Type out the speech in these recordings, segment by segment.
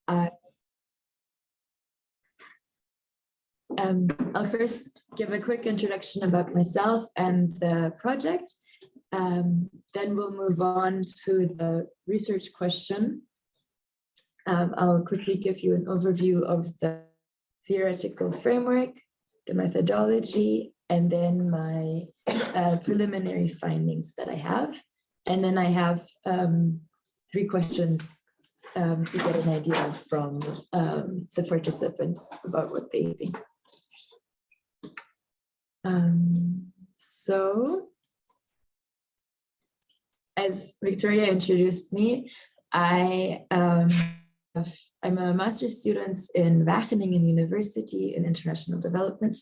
I'll first give a quick introduction about myself and the project. Then we'll move on to the research question. I'll quickly give you an overview of the theoretical framework, the methodology, and then my preliminary findings that I have. And then I have 3 questions to get an idea from the participants about what they think. So, as Victoria introduced me, I'm a master's student in Wageningen University in International Development.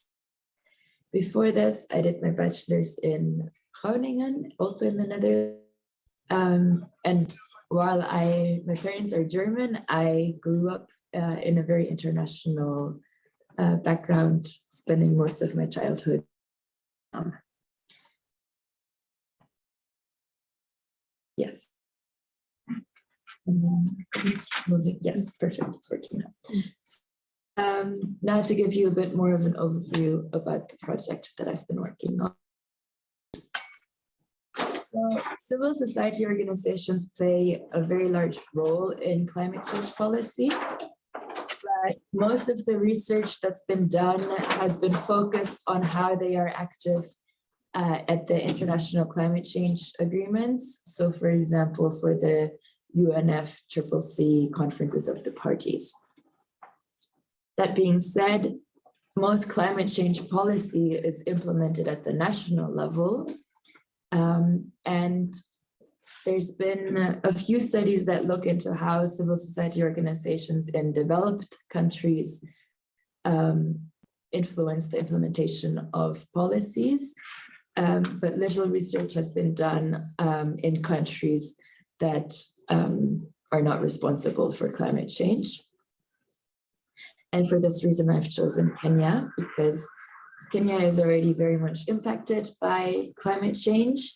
Before this, I did my bachelor's in Groningen, also in the Netherlands. And while my parents are German, I grew up in a very international background, spending most of my childhood. Yes. Yes, perfect. It's working now. Now to give you a bit more of an overview about the project that I've been working on. So, civil society organizations play a very large role in climate change policy. But most of the research that's been done has been focused on how they are active at the international climate change agreements. So, for example, for the UNFCCC conferences of the parties. That being said, most climate change policy is implemented at the national level. And there's been a few studies that look into how civil society organizations in developed countries influence the implementation of policies. But little research has been done in countries that are not responsible for climate change. And for this reason, I've chosen Kenya, because Kenya is already very much impacted by climate change.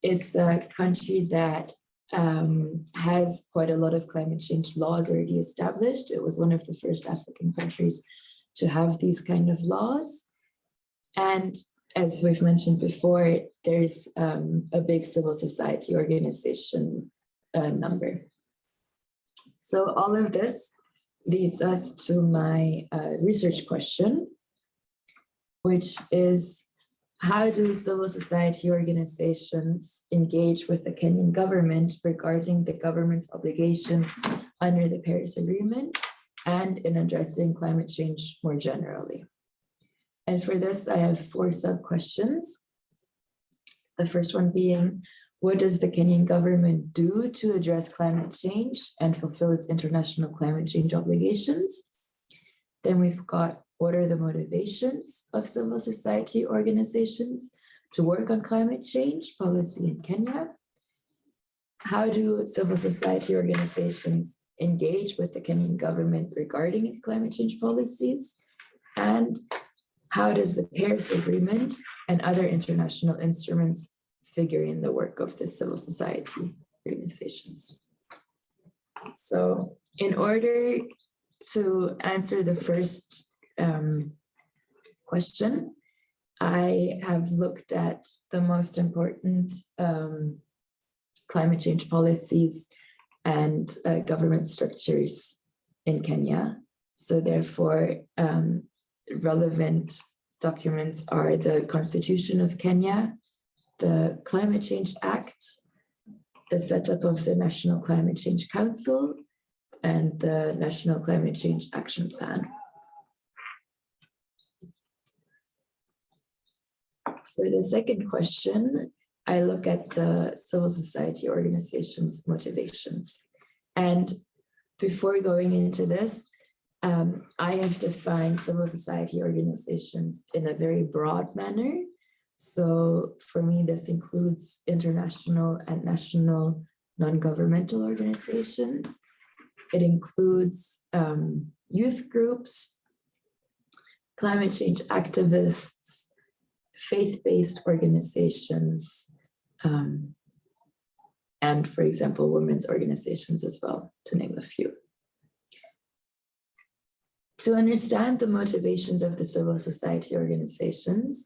It's a country that has quite a lot of climate change laws already established. It was one of the first African countries to have these kind of laws. And as we've mentioned before, there's a big civil society organization number. So all of this leads us to my research question, which is, how do civil society organizations engage with the Kenyan government regarding the government's obligations under the Paris Agreement and in addressing climate change more generally? And for this, I have 4 sub-questions. The first one being, what does the Kenyan government do to address climate change and fulfill its international climate change obligations? Then we've got, what are the motivations of civil society organizations to work on climate change policy in Kenya? How do civil society organizations engage with the Kenyan government regarding its climate change policies? And how does the Paris Agreement and other international instruments figure in the work of the civil society organizations? So in order to answer the first question, I have looked at the most important climate change policies and government structures in Kenya. So therefore, relevant documents are the Constitution of Kenya, the Climate Change Act, the setup of the National Climate Change Council, and the National Climate Change Action Plan. For the second question, I look at the civil society organizations' motivations. And before going into this, I have defined civil society organizations in a very broad manner. So for me, this includes international and national non-governmental organizations. It includes youth groups, climate change activists, faith-based organizations, and for example, women's organizations as well, to name a few. To understand the motivations of the civil society organizations,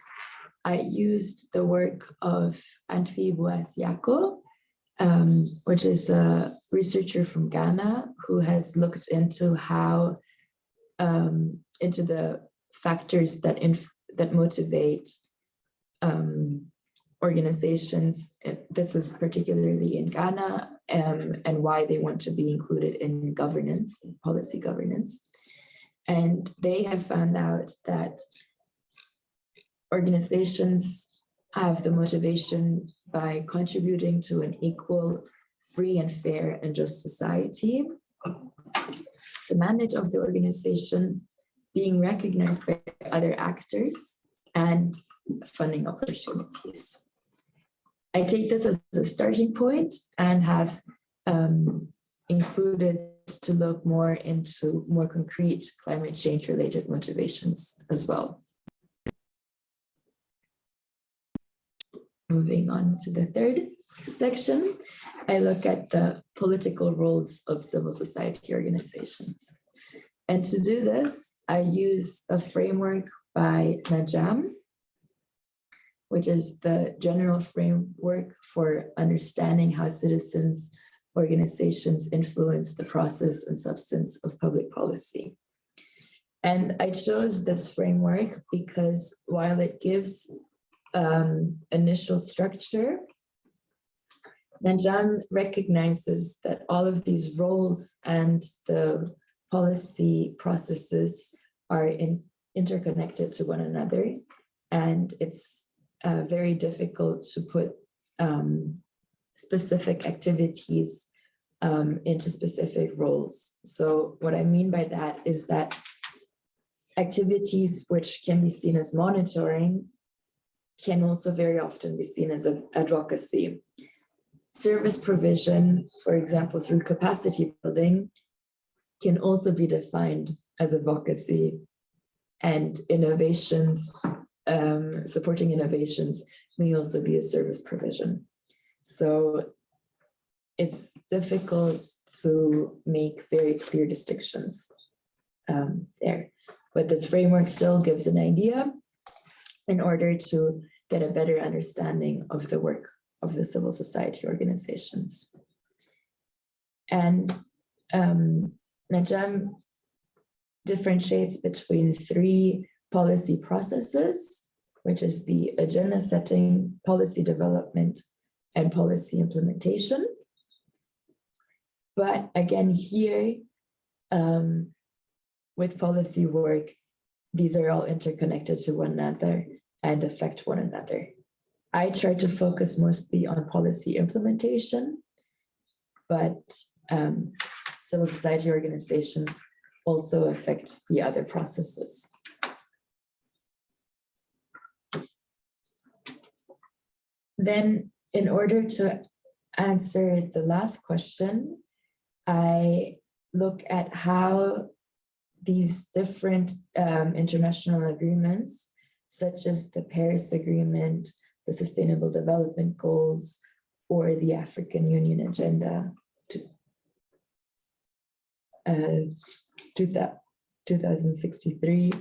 I used the work of Antwi Boasiako, which is a researcher from Ghana who has looked into how, into the factors that motivate organizations. This is particularly in Ghana, and why they want to be included in governance, in policy governance. And they have found out that organizations have the motivation by contributing to an equal, free and fair and just society. The mandate of the organization being recognized by other actors and funding opportunities. I take this as a starting point and have included to look more into more concrete climate change related motivations as well. Moving on to the third section, I look at the political roles of civil society organizations. And to do this, I use a framework by Najam, which is the general framework for understanding how citizens' organizations influence the process and substance of public policy. And I chose this framework because while it gives initial structure, Najam recognizes that all of these roles and the policy processes are interconnected to one another, and it's very difficult to put specific activities into specific roles. So what I mean by that is that activities which can be seen as monitoring can also very often be seen as advocacy. Service provision, for example, through capacity building, can also be defined as advocacy, and innovations, supporting innovations may also be a service provision. So it's difficult to make very clear distinctions there, but this framework still gives an idea in order to get a better understanding of the work of the civil society organizations. And Najam differentiates between three policy processes, which is the agenda setting, policy development, and policy implementation. But again, here, with policy work, these are all interconnected to one another and affect one another. I try to focus mostly on policy implementation, but civil society organizations also affect the other processes. Then, in order to answer the last question, I look at how these different international agreements, such as the Paris Agreement, the Sustainable Development Goals, or the African Union Agenda 2063,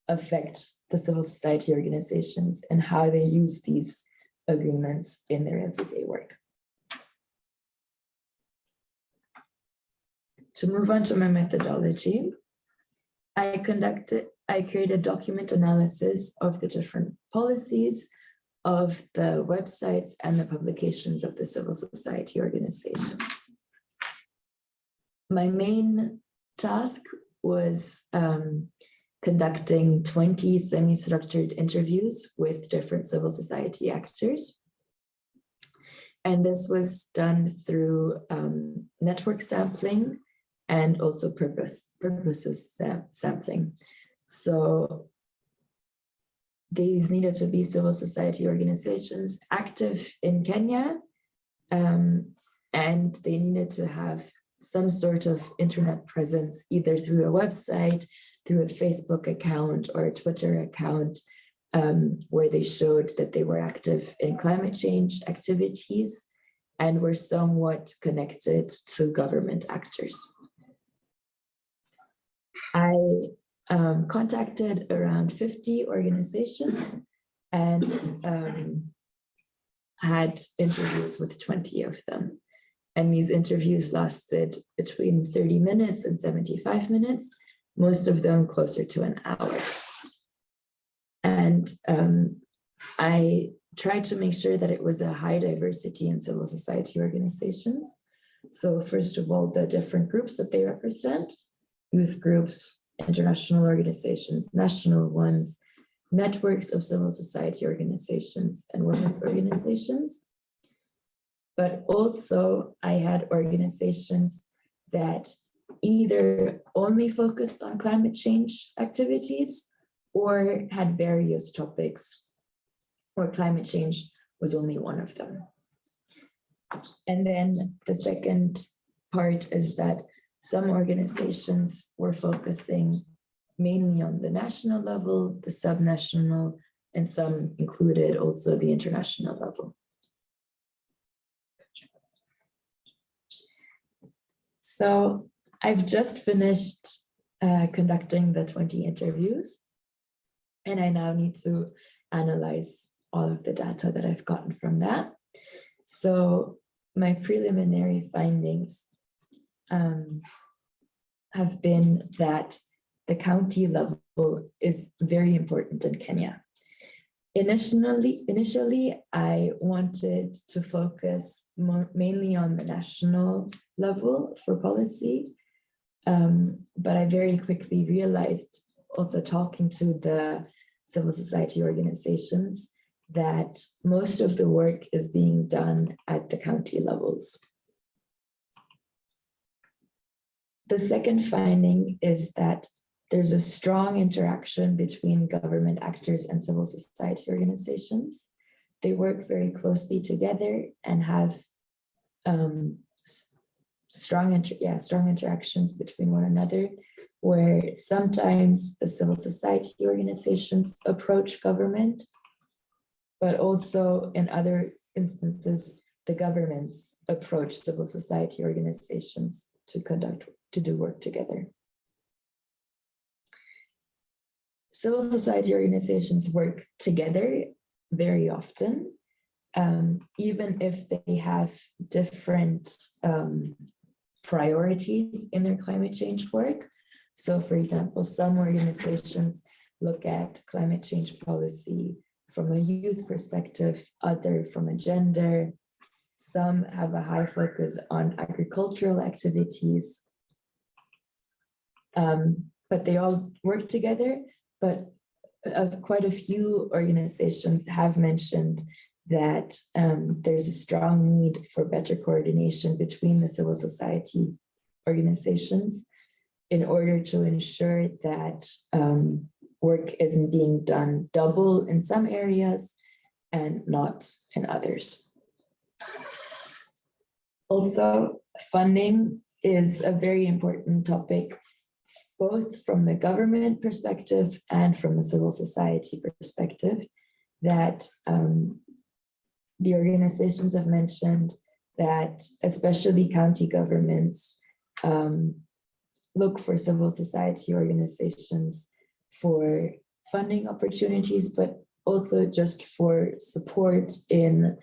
affect the civil society organizations and how they use these agreements in their everyday work. To move on to my methodology, I created document analysis of the different policies of the websites and the publications of the civil society organizations. My main task was conducting 20 semi-structured interviews with different civil society actors. And this was done through network sampling and also purposes sampling. So these needed to be civil society organizations active in Kenya, and they needed to have some sort of internet presence, either through a website, through a Facebook account or a Twitter account, where they showed that they were active in climate change activities and were somewhat connected to government actors. I contacted around 50 organizations and had interviews with 20 of them. And these interviews lasted between 30 minutes and 75 minutes, most of them closer to an hour. And I tried to make sure that it was a high diversity in civil society organizations. So first of all, the different groups that they represent, youth groups, international organizations, national ones, networks of civil society organizations, and women's organizations. But also I had organizations that either only focused on climate change activities or had various topics, or climate change was only one of them. And then the second part is that some organizations were focusing mainly on the national level, the subnational, and some included also the international level. So I've just finished conducting the 20 interviews, and I now need to analyze all of the data that I've gotten from that. So my preliminary findings have been that the county level is very important in Kenya. Initially, I wanted to focus mainly on the national level for policy, but I very quickly realized, also talking to the civil society organizations, that most of the work is being done at the county levels. The second finding is that there's a strong interaction between government actors and civil society organizations. They work very closely together and have strong interactions between one another, where sometimes the civil society organizations approach government, but also in other instances, the governments approach civil society organizations to do work together. Civil society organizations work together very often, even if they have different priorities in their climate change work. So for example, some organizations look at climate change policy from a youth perspective, other from a gender. Some have a high focus on agricultural activities, but they all work together. But quite a few organizations have mentioned that there's a strong need for better coordination between the civil society organizations in order to ensure that work isn't being done double in some areas and not in others. Also, funding is a very important topic, both from the government perspective and from the civil society perspective, that the organizations have mentioned that especially county governments look for civil society organizations for funding opportunities, but also just for support in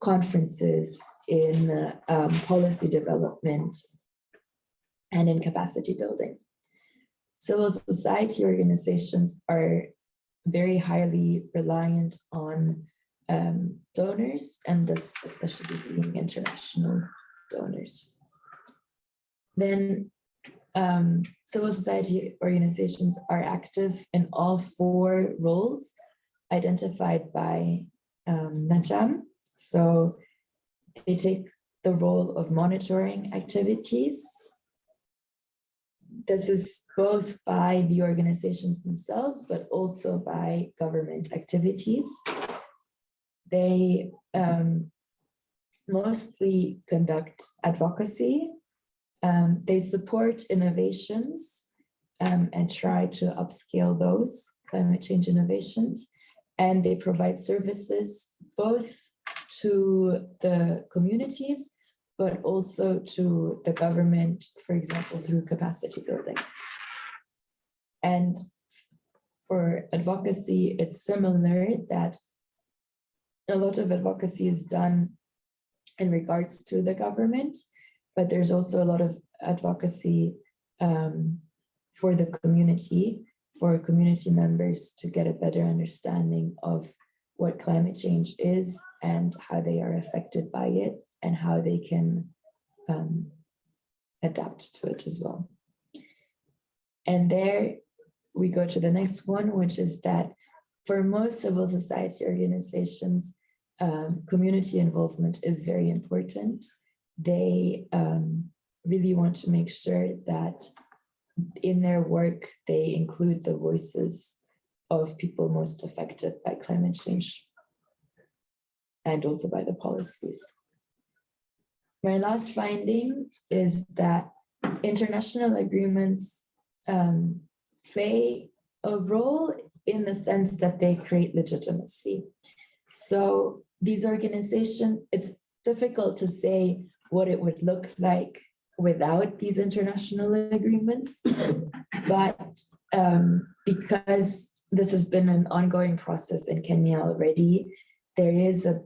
conferences, in policy development, and in capacity building. Civil society organizations are very highly reliant on donors, and this especially being international donors. Then civil society organizations are active in all 4 roles identified by Najam. So they take the role of monitoring activities. This is both by the organizations themselves, but also by government activities. They mostly conduct advocacy. They support innovations and try to upscale those climate change innovations. And they provide services both to the communities, but also to the government, for example, through capacity building. And for advocacy, it's similar, that a lot of advocacy is done in regards to the government, but there's also a lot of advocacy for the community, for community members to get a better understanding of what climate change is and how they are affected by it and how they can adapt to it as well. And there we go to the next one, which is that for most civil society organizations, community involvement is very important. They really want to make sure that in their work, they include the voices of people most affected by climate change and also by the policies. My last finding is that international agreements play a role in the sense that they create legitimacy. So these organizations, it's difficult to say what it would look like without these international agreements, but because this has been an ongoing process in Kenya already, there is a,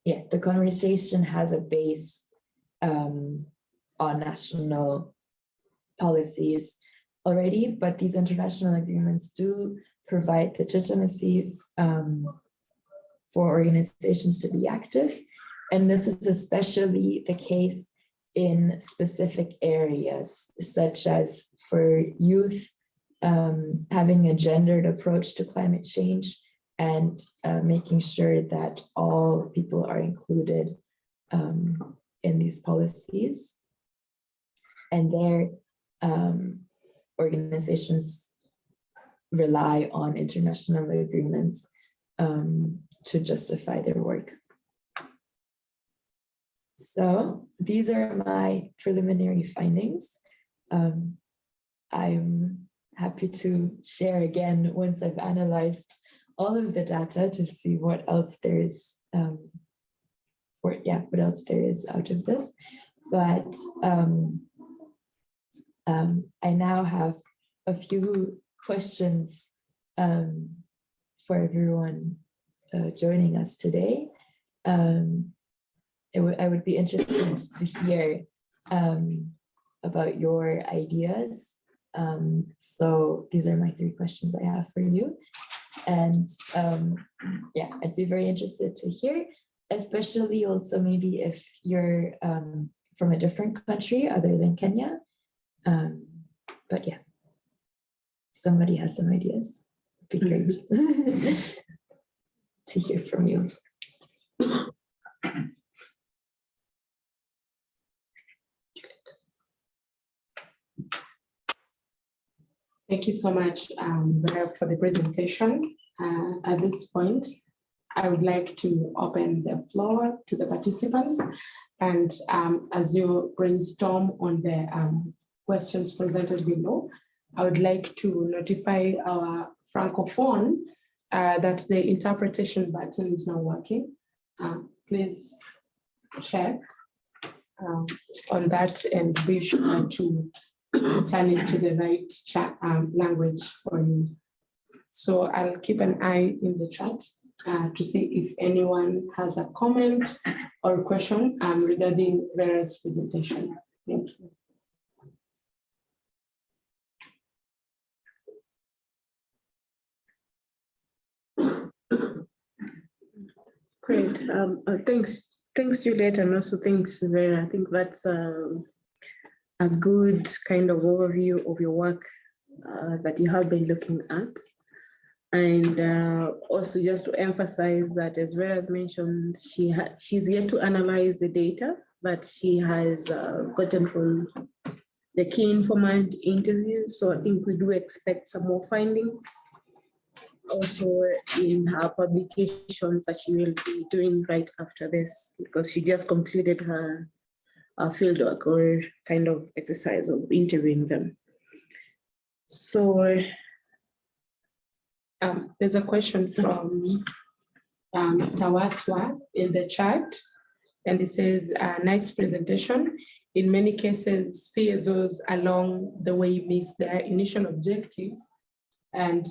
the conversation has a base on national policies already, but these international agreements do provide legitimacy for organizations to be active. And this is especially the case in specific areas, such as for youth, having a gendered approach to climate change and making sure that all people are included in these policies. And their organizations rely on international agreements to justify their work. So these are my preliminary findings. I'm happy to share again once I've analyzed all of the data to see what else there is, what else there is out of this. But I now have a few questions for everyone joining us today. I would be interested to hear about your ideas. So these are my 3 questions I have for you. And I'd be very interested to hear, especially also maybe if you're from a different country other than Kenya. But yeah, if somebody has some ideas, it'd be great to hear from you. Thank you so much, Vera, for the presentation. At this point, I would like to open the floor to the participants. And as you brainstorm on the questions presented below, I would like to notify our Francophone that the interpretation button is not working. Please check on that and be sure to turn it to the right chat language for you. So I'll keep an eye in the chat to see if anyone has a comment or question regarding Vera's presentation. Thank you. Great. Thanks, Juliet, and also thanks, Vera. I think that's a good kind of overview of your work that you have been looking at. And also just to emphasize that, as Vera has mentioned, she's yet to analyze the data that she has gotten from the key informant interview. So I think we do expect some more findings also in her publications that she will be doing right after this, because she just completed her fieldwork or kind of exercise of interviewing them. So there's a question from Tawaswa in the chat, and it says, nice presentation. in many cases, CSOs along the way miss their initial objectives and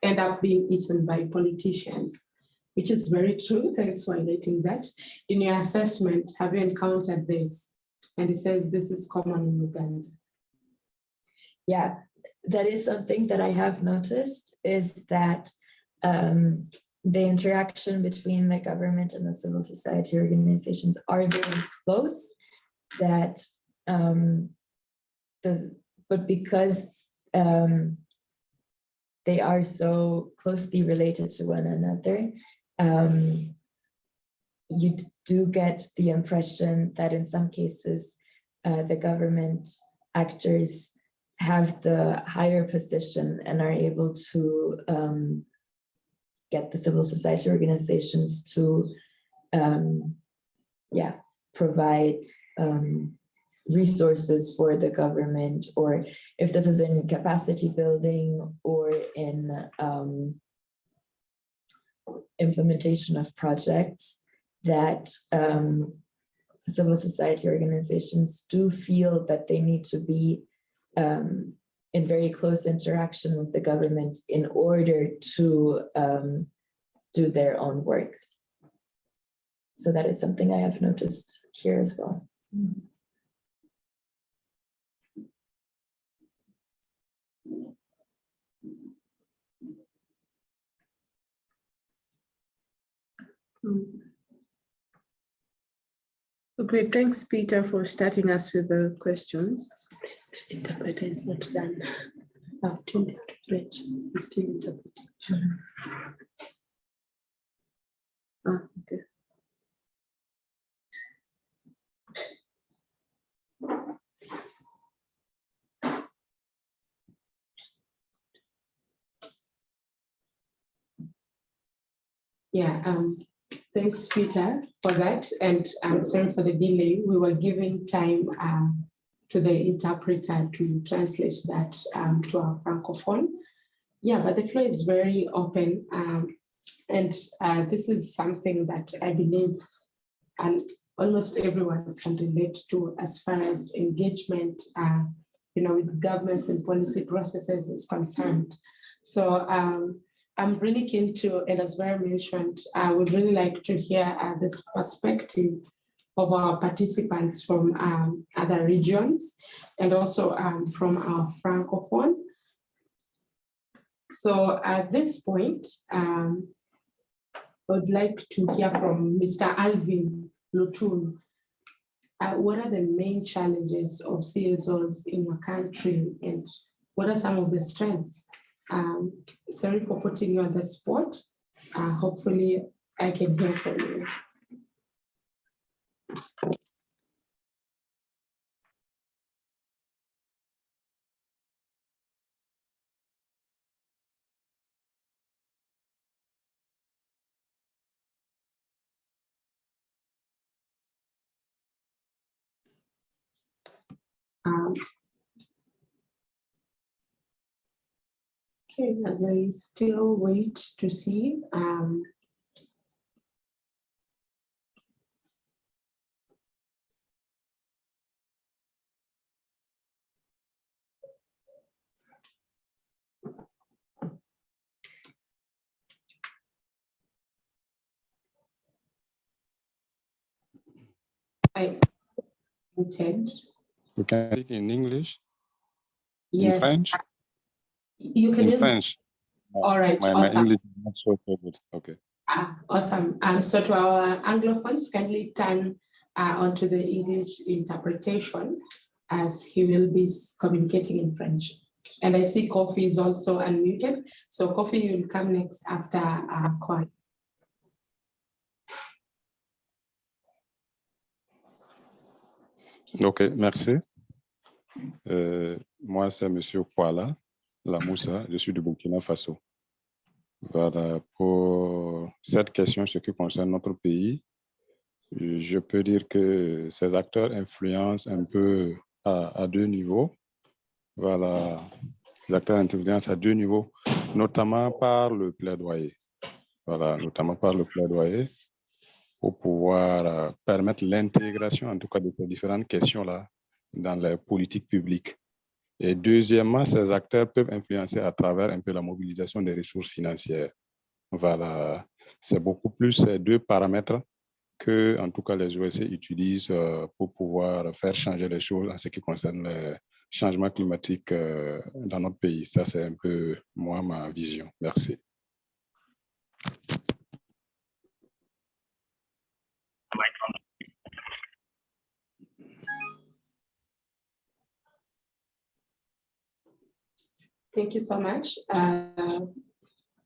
end up being eaten by politicians, which is very true. Thanks for highlighting that. In your assessment, have you encountered this? And it says this is common in Uganda. Yeah, that is something that I have noticed, is that the interaction between the government and the civil society organizations are very close, that but because they are so closely related to one another, you do get the impression that in some cases the government actors have the higher position and are able to get the civil society organizations to provide resources for the government, or if this is in capacity building or in implementation of projects, that civil society organizations do feel that they need to be in very close interaction with the government in order to do their own work. So that is something I have noticed here as well. Great, thanks, Peter, for starting us with the questions. The interpreter is not done. I've tuned it to French. He's still interpreting. Okay. Yeah, thanks, Peter, for that. And I'm sorry for the delay. We were giving time to the interpreter to translate that to our Francophone. Yeah, but the floor is very open. And this is something that I believe and almost everyone can relate to as far as engagement with governments and policy processes is concerned. So I'm really keen to, and as Vera mentioned, I would really like to hear this perspective of our participants from other regions and also from our Francophone. So at this point, I would like to hear from Mr. Alvin Lutun. What are the main challenges of CSOs in your country, and what are some of the strengths? Sorry for putting you on the spot. Hopefully I can hear from you. Okay, as I still wait to see. I muted. We can speak in English? Yes. In French? You can in use. French. All right. My Awesome. English is not so good. Okay. Awesome. So to our Anglophones, kindly turn onto the English interpretation as he will be communicating in French. And I see Kofi is also unmuted. So Kofi, you will come next after Kwai. Ok, merci. Moi, c'est Monsieur Kwala Lamoussa, je suis du Burkina Faso. Voilà, pour cette question, ce qui concerne notre pays, je peux dire que ces acteurs influencent un peu à deux niveaux. Voilà, les acteurs influencent à deux niveaux, notamment par le plaidoyer. Voilà, notamment par le plaidoyer. pour pouvoir permettre l'intégration, en tout cas, de ces différentes questions-là dans les politiques publiques. Et deuxièmement, ces acteurs peuvent influencer à travers un peu la mobilisation des ressources financières. Voilà, c'est beaucoup plus ces deux paramètres que, en tout cas, les OSC utilisent pour pouvoir faire changer les choses en ce qui concerne le changement climatique dans notre pays. Ça, c'est un peu, moi, ma vision. Merci. Thank you so much.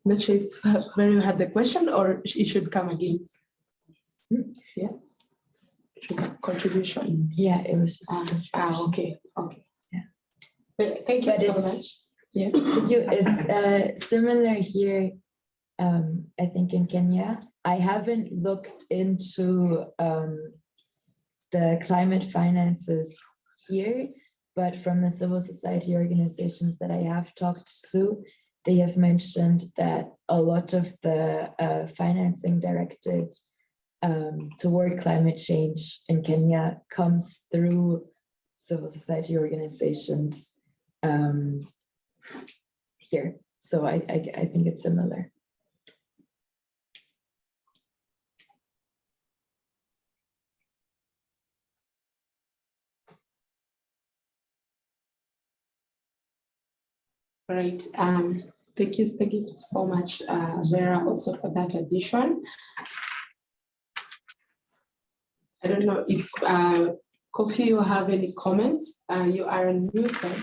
Not sure if Vera had the question or it should come again. Yeah. Contribution. Yeah, it was just. Okay. Yeah. Thank you But so it's- much. Yeah. It's similar here, I think in Kenya. I haven't looked into the climate finances here, but from the civil society organizations that I have talked to, they have mentioned that a lot of the financing directed toward climate change in Kenya comes through civil society organizations here. So I think it's similar. Right. Thank you so much, Vera, also for that addition. I don't know if Kofi, you have any comments? You are unmuted.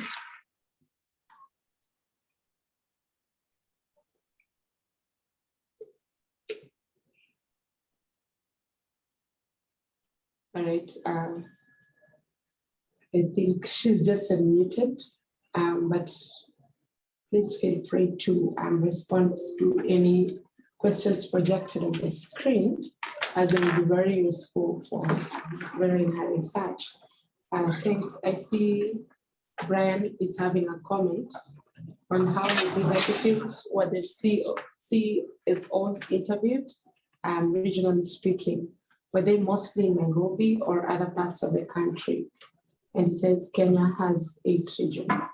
All right. I think she's just unmuted, but please feel free to respond to any questions projected on the screen, as it will be very useful for Vera in her research. Thanks. I see Brian is having a comment on how representatives were the CSOs interviewed, regionally speaking. Were they mostly in Nairobi or other parts of the country? And he says Kenya has 8 regions.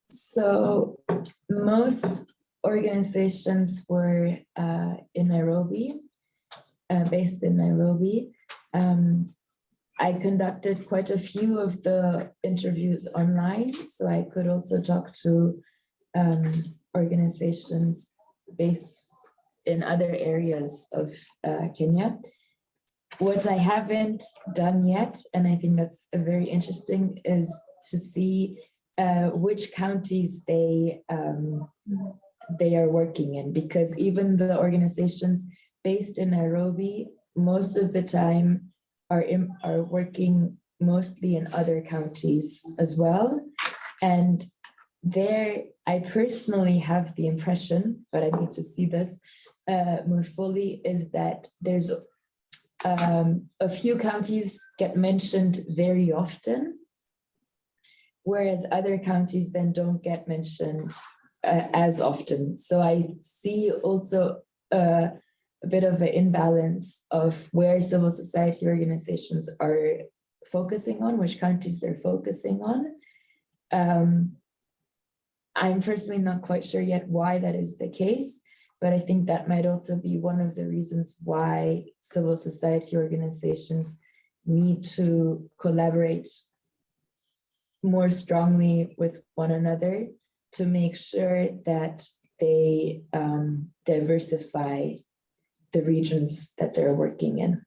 So most organizations were in Nairobi, based in Nairobi. I conducted quite a few of the interviews online, so I could also talk to organizations based in other areas of Kenya. What I haven't done yet, and I think that's very interesting, is to see which counties they are working in, because even the organizations based in Nairobi, most of the time are working mostly in other counties as well. And there, I personally have the impression, but I need to see this more fully, is that there's a few counties get mentioned very often, whereas other counties then don't get mentioned as often. So I see also a bit of an imbalance of where civil society organizations are focusing on, which counties they're focusing on. I'm personally not quite sure yet why that is the case, but I think that might also be one of the reasons why civil society organizations need to collaborate more strongly with one another to make sure that they diversify the regions that they're working in.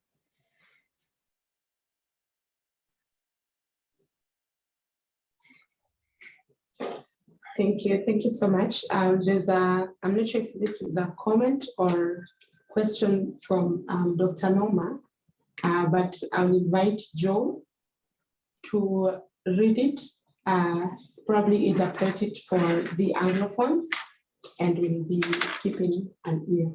Thank you so much. I'm not sure if this is a comment or question from Dr. Norma, but I'll invite Joe to read it, probably interpret it for the Anglophones, and we'll be keeping an ear.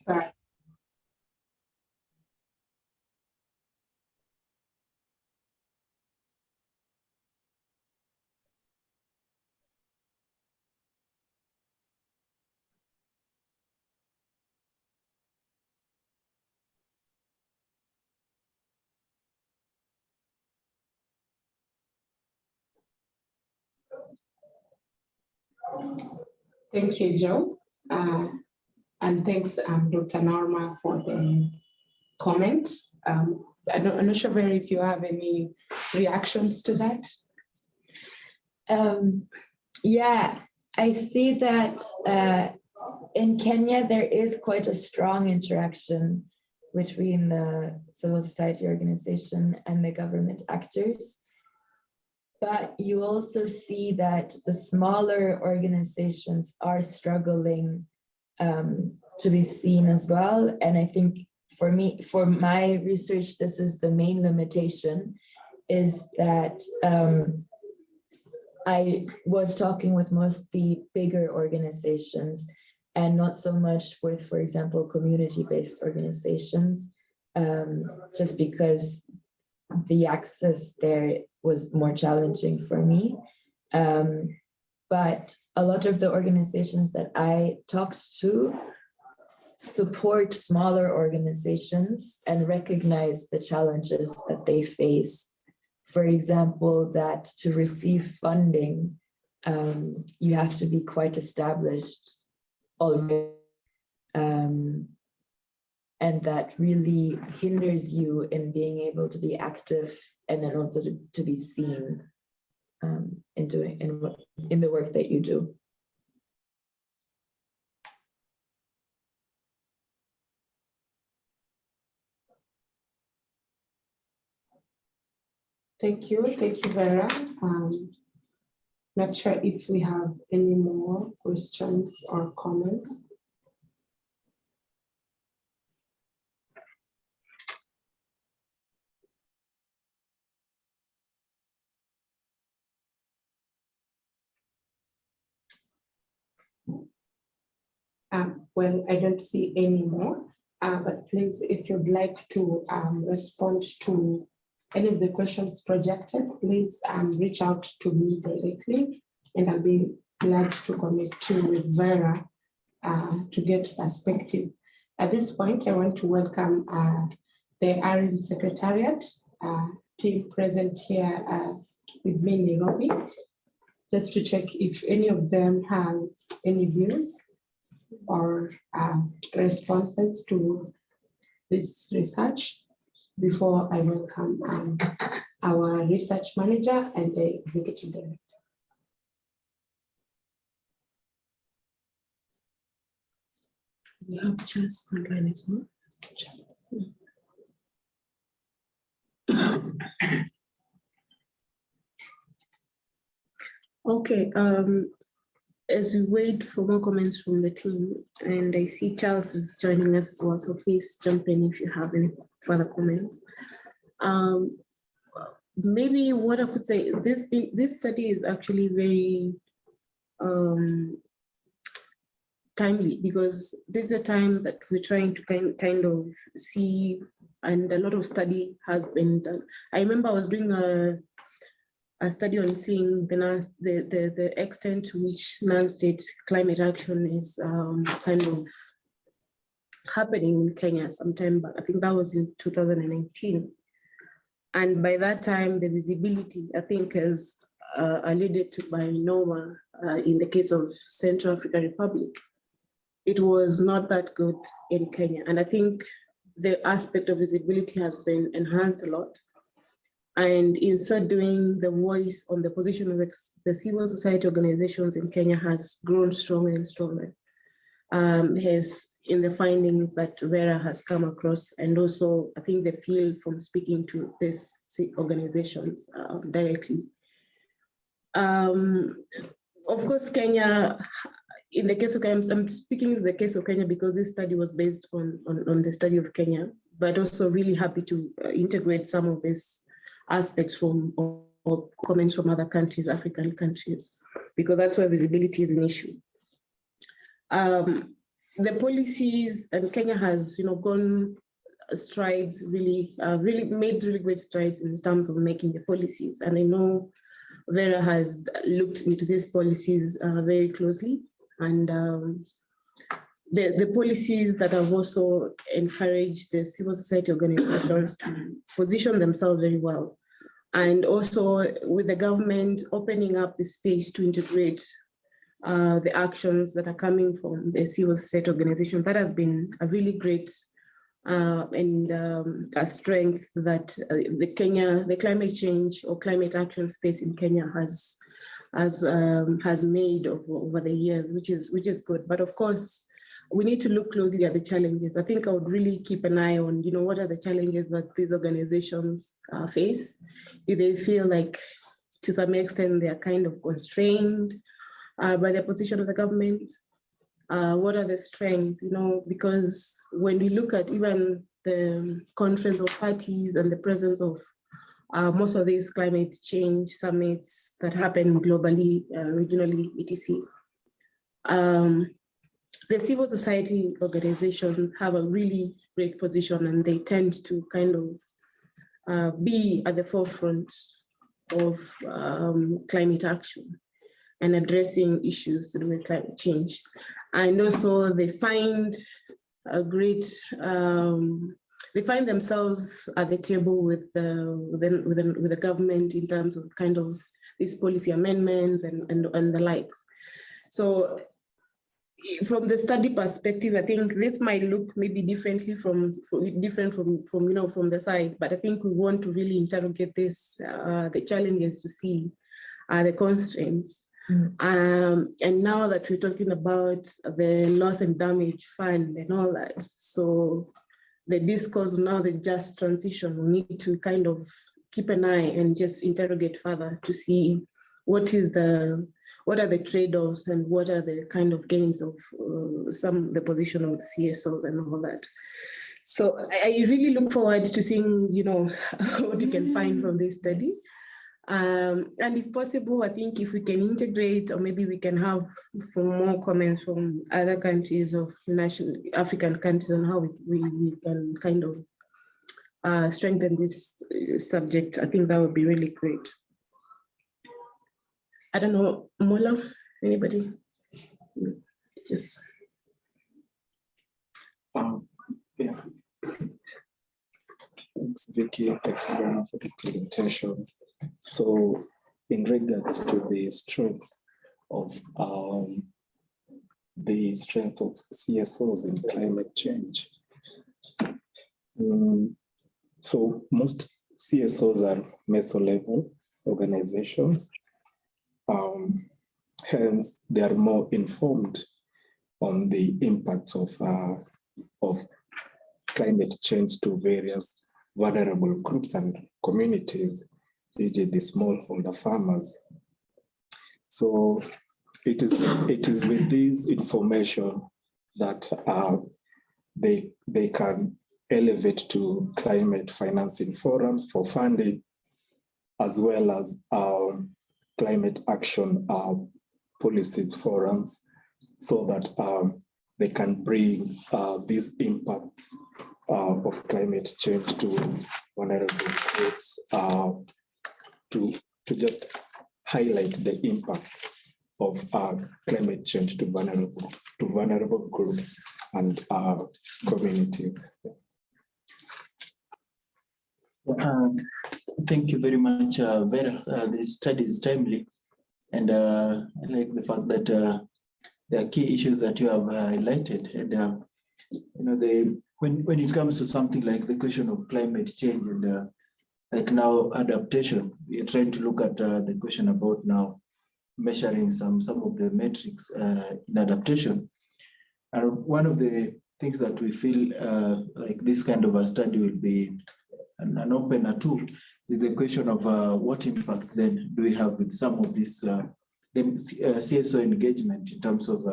Right. Thank you, Joe. And thanks, Dr. Norma, for the comment. I'm not sure, Vera, if you have any reactions to that. Yeah, I see that in Kenya, there is quite a strong interaction between the civil society organization and the government actors. But you also see that the smaller organizations are struggling to be seen as well. And I think for me, for my research, this is the main limitation, is that I was talking with most the bigger organizations and not so much with, for example, community-based organizations, just because the access there was more challenging for me. But a lot of the organizations that I talked to support smaller organizations and recognize the challenges that they face. For example, that to receive funding, you have to be quite established already. And that really hinders you in being able to be active and then also to be seen in the work that you do. Thank you, Vera. Not sure if we have any more questions or comments. Well, I don't see any more, but please, if you'd like to respond to any of the questions projected, please reach out to me directly, and I'll be glad to connect you with Vera to get perspective. At this point, I want to welcome the RN Secretariat team present here with me in Nairobi, just to check if any of them has any views or responses to this research before I welcome our research manager and the executive director. We have just online as well. Okay, as we wait for more comments from the team, and I see Charles is joining us as well, so please jump in if you have any further comments. Maybe what I could say, this study is actually very timely, because this is a time that we're trying to kind of see, and a lot of study has been done. I remember I was doing a study on seeing the extent to which non-state climate action is kind of happening in Kenya sometime back. I think that was in 2019. And by that time, the visibility, I think, as alluded to by Norma, in the case of Central African Republic, it was not that good in Kenya. And I think the aspect of visibility has been enhanced a lot. And in so doing, the voice on the position of the civil society organizations in Kenya has grown stronger and stronger. In the findings that Vera has come across, and also I think the field from speaking to these organizations directly. Of course, Kenya, in the case of Kenya, I'm speaking in the case of Kenya because this study was based on the study of Kenya, but also really happy to integrate some of these aspects from or comments from other countries, African countries, because that's where visibility is an issue. the policies, and Kenya has, gone strides, really made really great strides in terms of making the policies. And I know Vera has looked into these policies very closely, and the policies that have also encouraged the civil society organizations to position themselves very well. And also with the government opening up the space to integrate the actions that are coming from the civil society organizations, that has been a really great and a strength that the climate change or climate action space in Kenya has made over the years, which is good. But of course, we need to look closely at the challenges. I think I would really keep an eye on, what are the challenges that these organizations face? Do they feel like, to some extent, they are kind of constrained by the position of the government? What are the strengths, because when we look at even the conference of parties and the presence of most of these climate change summits that happen globally, regionally, etc. The civil society organizations have a really great position, and they tend to kind of be at the forefront of climate action and addressing issues to do with climate change. And also they find they find themselves at the table with the government in terms of kind of these policy amendments and the likes. So from the study perspective, I think this might look maybe differently from the side, but I think we want to really interrogate this, the challenges to see the constraints. And now that we're talking about the loss and damage fund and all that, so the discourse now, the just transition, we need to kind of keep an eye and just interrogate further to see what are the trade-offs and what are the kind of gains of the position of the CSOs and all that. So I really look forward to seeing, what you can find from this study. And if possible, I think if we can integrate, or maybe we can have more comments from other countries of African countries on how we can kind of strengthen this subject, I think that would be really great. I don't know, Mola, anybody? Just. Yeah. Thanks, Vicky. Thanks, Vera, for the presentation. So, in regards to the strength of CSOs in climate change, so most CSOs are meso-level organizations. Hence, they are more informed on the impacts of climate change to various vulnerable groups and communities, e.g. the smallholder farmers. So it is with this information that they can elevate to climate financing forums for funding, as well as climate action policies forums, so that they can bring these impacts of climate change to vulnerable groups, to just highlight the impacts of climate change to vulnerable groups and communities. Thank you very much, Vera. The study is timely, and I like the fact that there are key issues that you have highlighted. And when it comes to something like the question of climate change and like now adaptation, we are trying to look at the question about now measuring some of the metrics in adaptation. And one of the things that we feel like this kind of a study will be an opener to is the question of what impact then do we have with some of this CSO engagement in terms of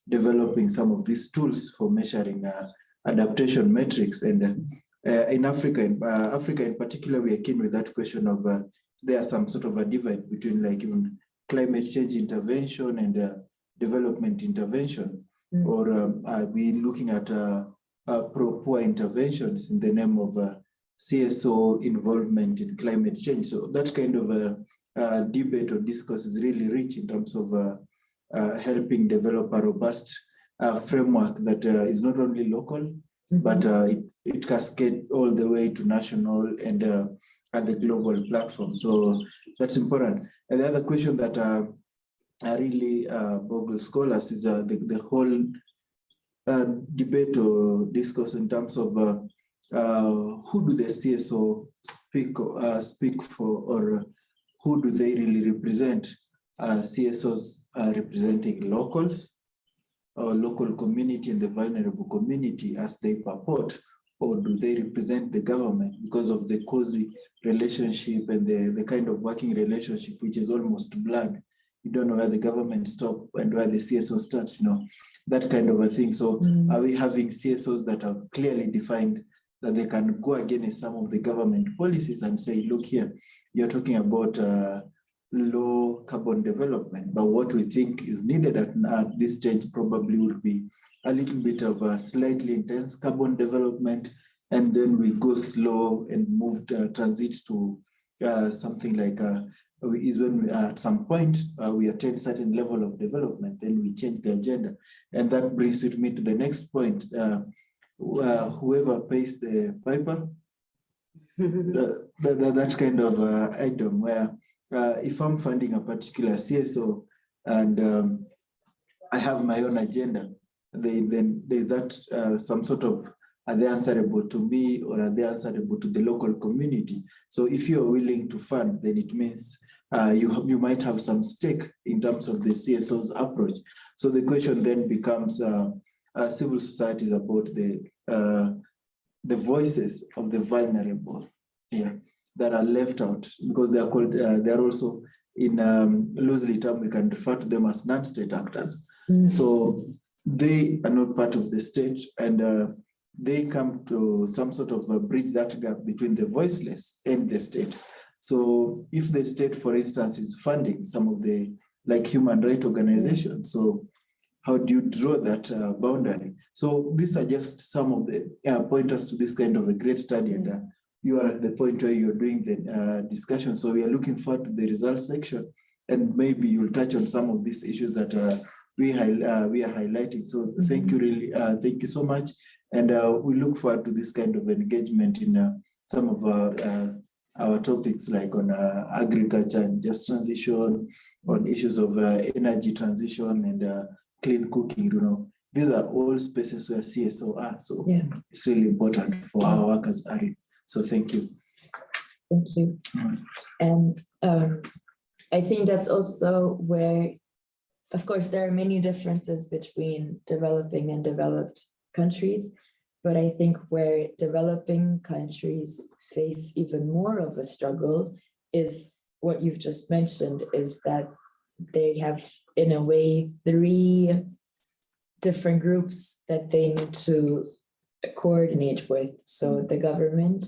developing some of these tools for measuring adaptation metrics. And in Africa in particular, we are keen with that question of there's some sort of a divide between like even climate change intervention and development intervention. or are we looking at pro-poor interventions in the name of CSO involvement in climate change? So that kind of debate or discourse is really rich in terms of helping develop a robust framework that is not only local, but it cascades all the way to national and at the global platform. So that's important. And the other question that really boggles scholars is the whole debate or discourse in terms of who do the CSO speak for, or who do they really represent? CSOs representing locals or local community and the vulnerable community as they purport, or do they represent the government because of the cozy relationship and the kind of working relationship which is almost blurred? You don't know where the government stops and where the CSO starts, that kind of a thing. So are we having CSOs that are clearly defined, that they can go against some of the government policies and say, look here, you're talking about low carbon development, but what we think is needed at this stage probably would be a little bit of a slightly intense carbon development, and then we go slow and move transit to something like is when we, at some point we attain certain level of development, then we change the agenda. And that brings me to the next point. Whoever pays the piper, that kind of item where if I'm funding a particular CSO and I have my own agenda, then there's that some sort of, are they answerable to me or are they answerable to the local community? So if you're willing to fund, then it means you might have some stake in terms of the CSO's approach. So the question then becomes civil society is about the voices of the vulnerable that are left out, because they are called, they are also in loosely term, we can refer to them as non-state actors. So they are not part of the state, and they come to some sort of bridge that gap between the voiceless and the state. So if the state, for instance, is funding some of the like human rights organizations, so how do you draw that boundary? So these are just some of the pointers to this kind of a great study, and you are at the point where you're doing the discussion. So we are looking forward to the results section, and maybe you'll touch on some of these issues that we are highlighting. So thank you, really, thank you so much. And we look forward to this kind of engagement in some of our topics, like on agriculture and just transition, on issues of energy transition and clean cooking. These are all spaces where CSO are. So it's really important for our workers. So thank you. Thank you. And I think that's also where, of course, there are many differences between developing and developed countries, but I think where developing countries face even more of a struggle is what you've just mentioned, is that they have, in a way, 3 different groups that they need to coordinate with. So the government,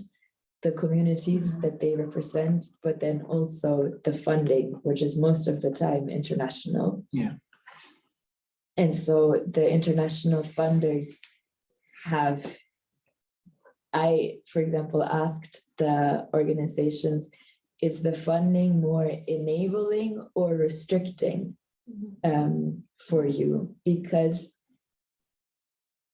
the communities that they represent, but then also the funding, which is most of the time international. And so the international funders have, for example, asked the organizations, is the funding more enabling or restricting for you? Because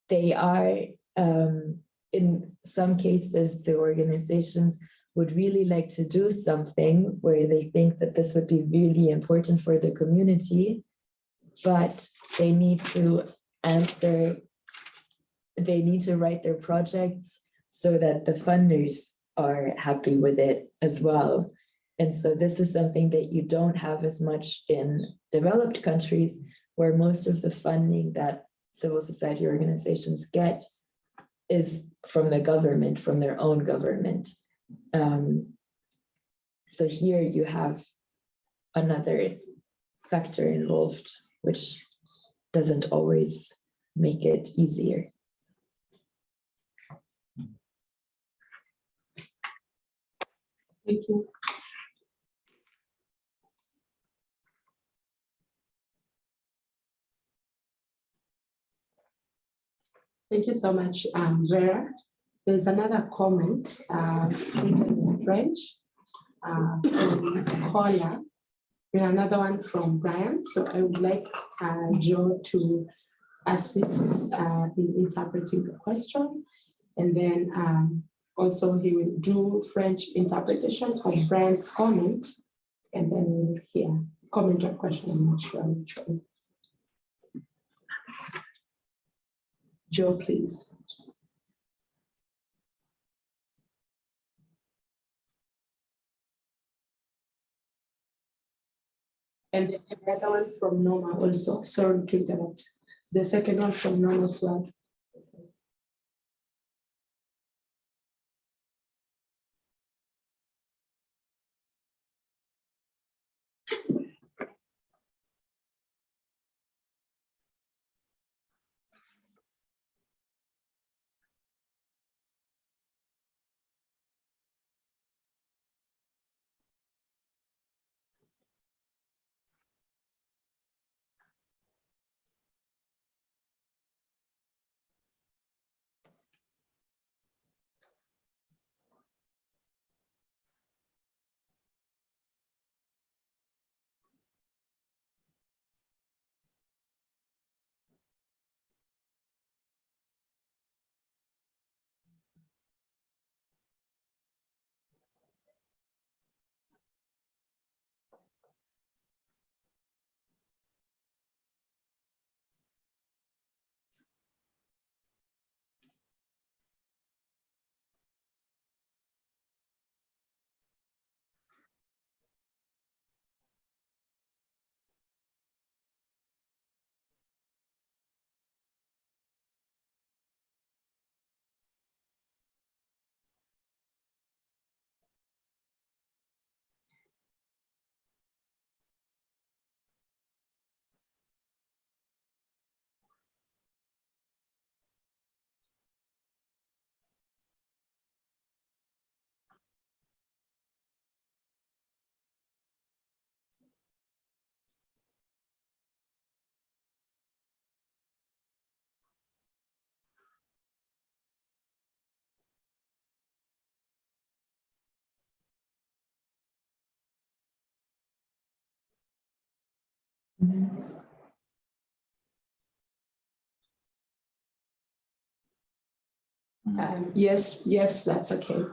they are, in some cases, the organizations would really like to do something where they think that this would be really important for the community, but they need to write their projects so that the funders are happy with it as well. And so this is something that you don't have as much in developed countries, where most of the funding that civil society organizations get is from the government, from their own government. So here you have another factor involved, which doesn't always make it easier. Thank you. Thank you so much, Vera. There's another comment written in French from Kola, and another one from Brian. So I would like Joe to assist in interpreting the question. And then also he will do French interpretation of Brian's comment. And then we'll hear comment or question. I'm not sure which one. Joe, please. And then the other one from Norma also. Sorry to interrupt. The second one from Norma as well. Yes, that's okay.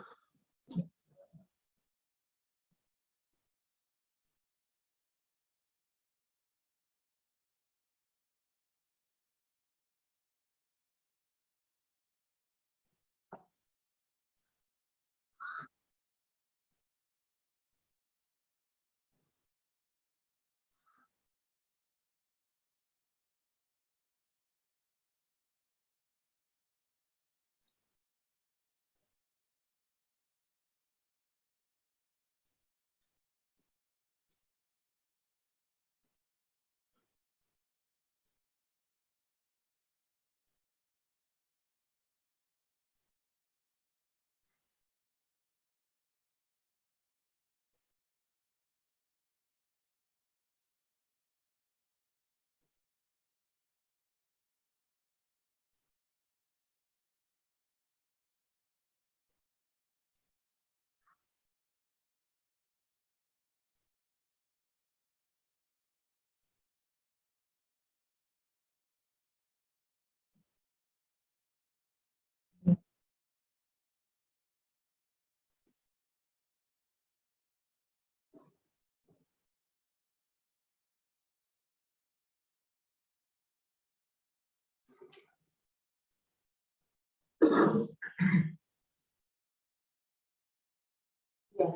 Yeah.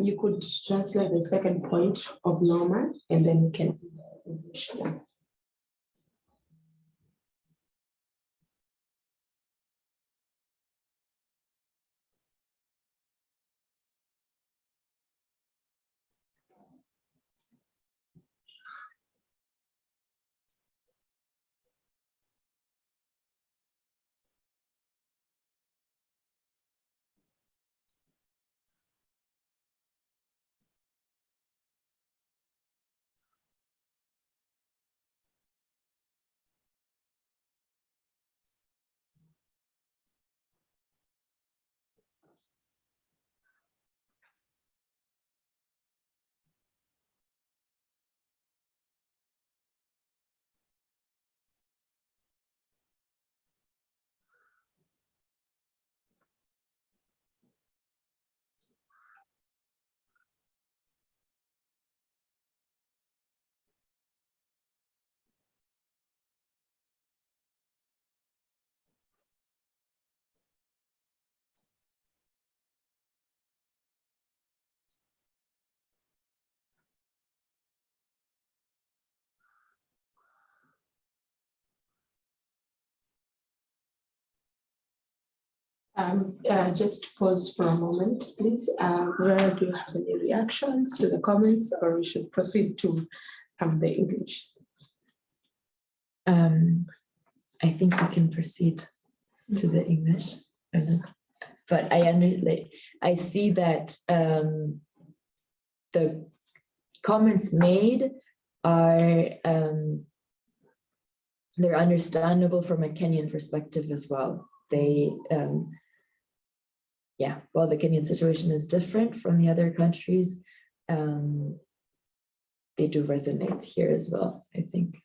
You could translate the second point of Norma, and then you can. Yeah. Just pause for a moment, please. Vera, do you have any reactions to the comments, or we should proceed to the English? I think we can proceed to the English. But I see that the comments made are they're understandable from a Kenyan perspective as well. They yeah, while the Kenyan situation is different from the other countries, they do resonate here as well, I think.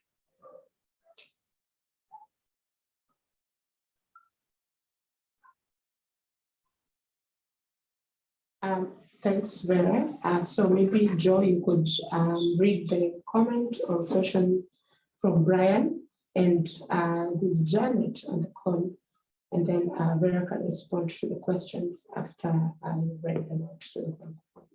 Thanks, Vera. So maybe Joe, you could read the comment or question from Brian, and there's Janet on the call, and then Vera can respond to the questions after I read them out to the microphone.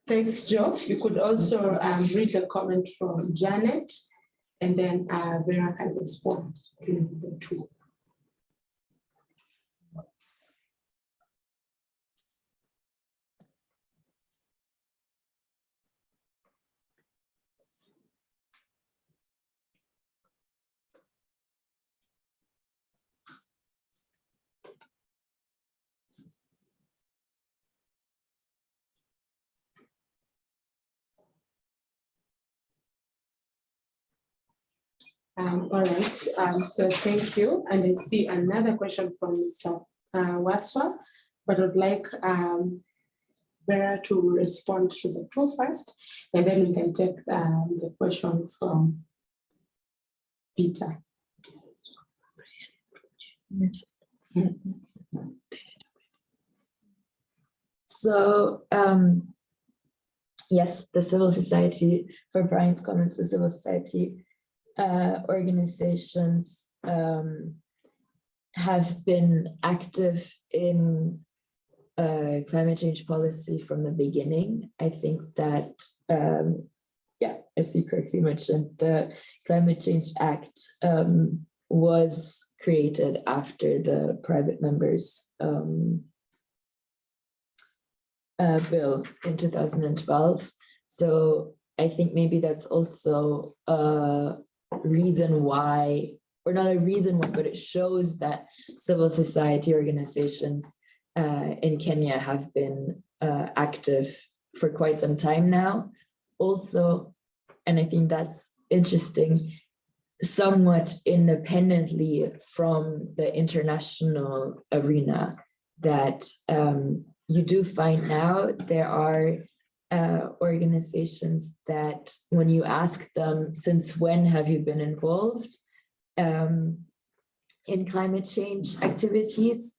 Thanks, Joe. You could also read the comment from Janet, and then Vera can respond to the two. All right, so thank you. And I see another question from Mr. Waswa, but I'd like Vera to respond to the two first, and then we can take the question from Peter. So yes, the civil society, for Brian's comments, the civil society organizations have been active in climate change policy from the beginning. I think that, yeah, as you correctly mentioned, the Climate Change Act was created after the private members bill in 2012. So I think maybe that's also a reason why, or not a reason why, but it shows that civil society organizations in Kenya have been active for quite some time now. Also, and I think that's interesting, somewhat independently from the international arena, that you do find now there are organizations that when you ask them, since when have you been involved in climate change activities,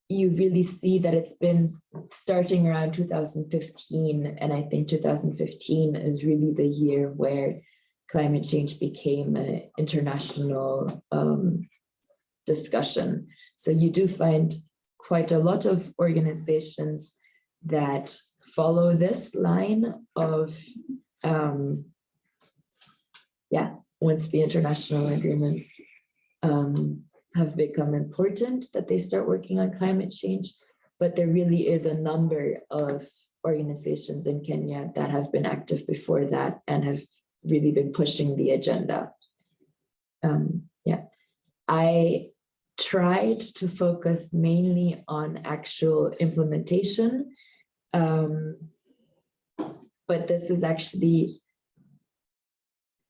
you really see that it's been starting around 2015. And I think 2015 is really the year where climate change became an international discussion. So you do find quite a lot of organizations that follow this line of, yeah, once the international agreements have become important, that they start working on climate change. but there really is a number of organizations in Kenya that have been active before that and have really been pushing the agenda. Yeah, I tried to focus mainly on actual implementation, but this is actually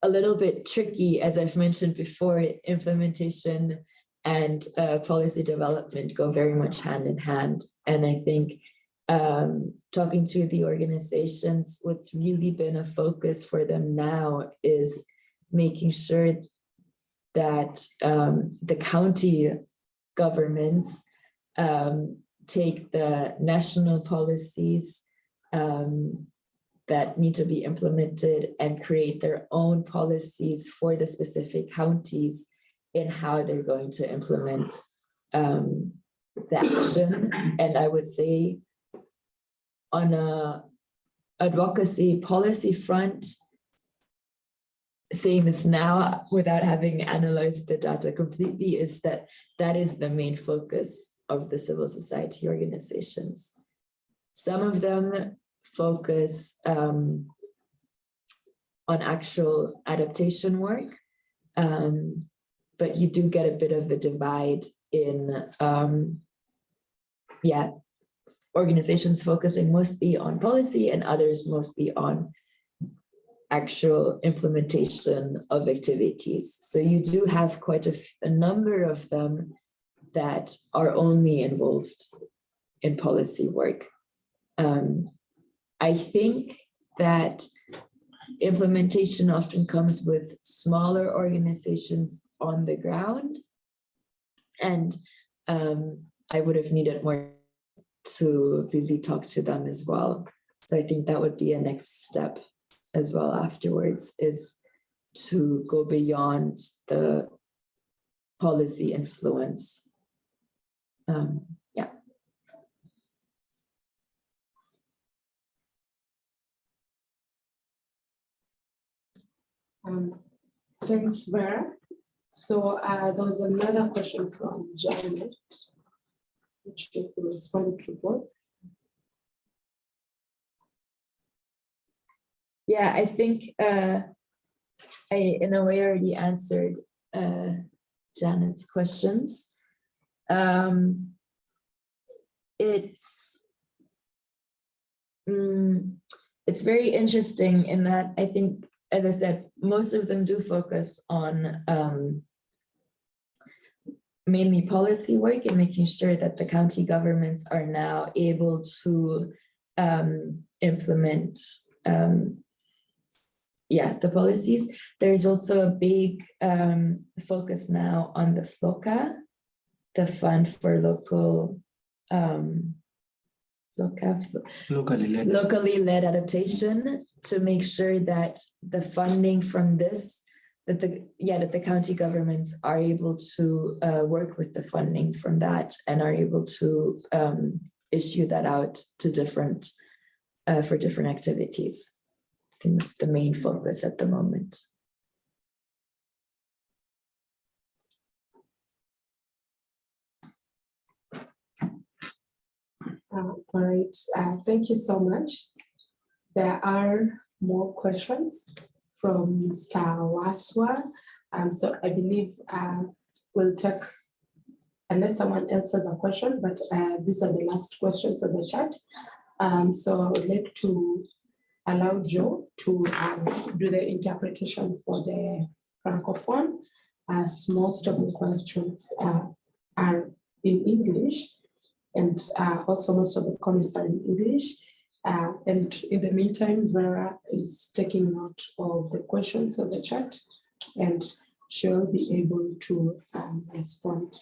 a little bit tricky. As I've mentioned before, implementation and policy development go very much hand in hand. And I think talking to the organizations, what's really been a focus for them now is making sure that the county governments take the national policies that need to be implemented and create their own policies for the specific counties in how they're going to implement the action. And I would say on a advocacy policy front, saying this now without having analyzed the data completely, is that that is the main focus of the civil society organizations. Some of them focus on actual adaptation work, but you do get a bit of a divide in organizations focusing mostly on policy and others mostly on actual implementation of activities. So you do have quite a number of them that are only involved in policy work. I think that implementation often comes with smaller organizations on the ground, and I would have needed more to really talk to them as well. So I think that would be a next step as well afterwards, is to go beyond the policy influence. Yeah. Thanks, Vera. So there was another question from Janet, which you can respond to both. Yeah, I think I, in a way, already answered Janet's questions. It's very interesting in that I think, as I said, most of them do focus on mainly policy work and making sure that the county governments are now able to implement the policies. There's also a big focus now on the FLOCA, the Fund for Local locally led adaptation, to make sure that the funding from this, that the county governments are able to work with the funding from that and are able to issue that out to different for different activities. I think that's the main focus at the moment. All right, thank you so much. There are more questions from Mr. Waswa. So I believe we'll take, unless someone else has a question, but these are the last questions on the chat. So I would like to allow Joe to do the interpretation for the Francophone, as most of the questions are in English, and also most of the comments are in English. And in the meantime, Vera is taking note of the questions on the chat, and she'll be able to respond.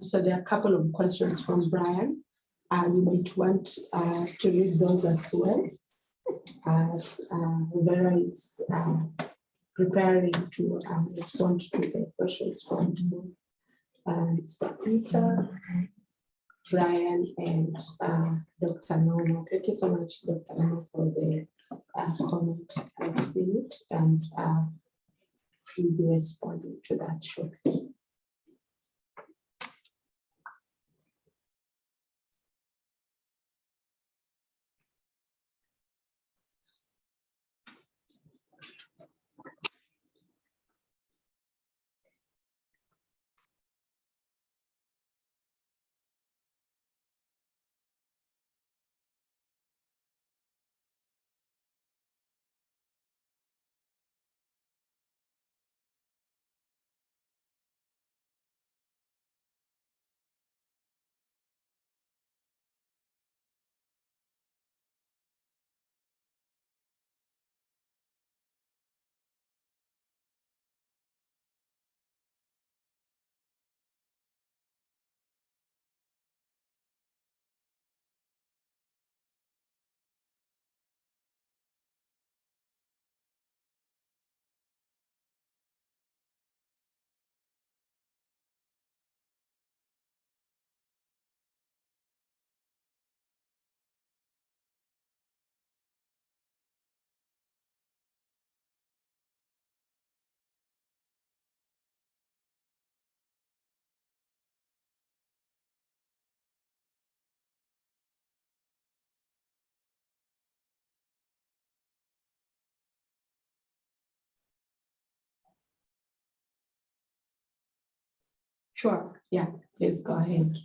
So there are a couple of questions from Brian. You might want to read those as well, as Vera is preparing to respond to the questions from Mr. Peter, Brian, and Dr. Nono. Thank you so much, Dr. Nono, for the comment. I've seen it, and we'll be responding to that shortly. Sure, yeah, please go ahead.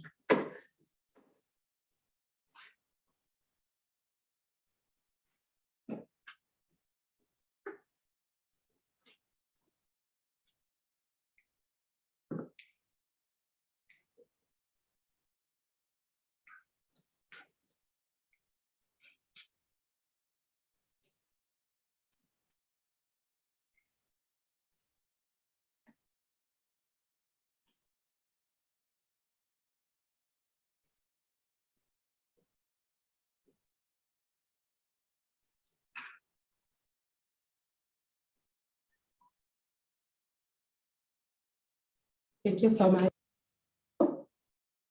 Thank you so much.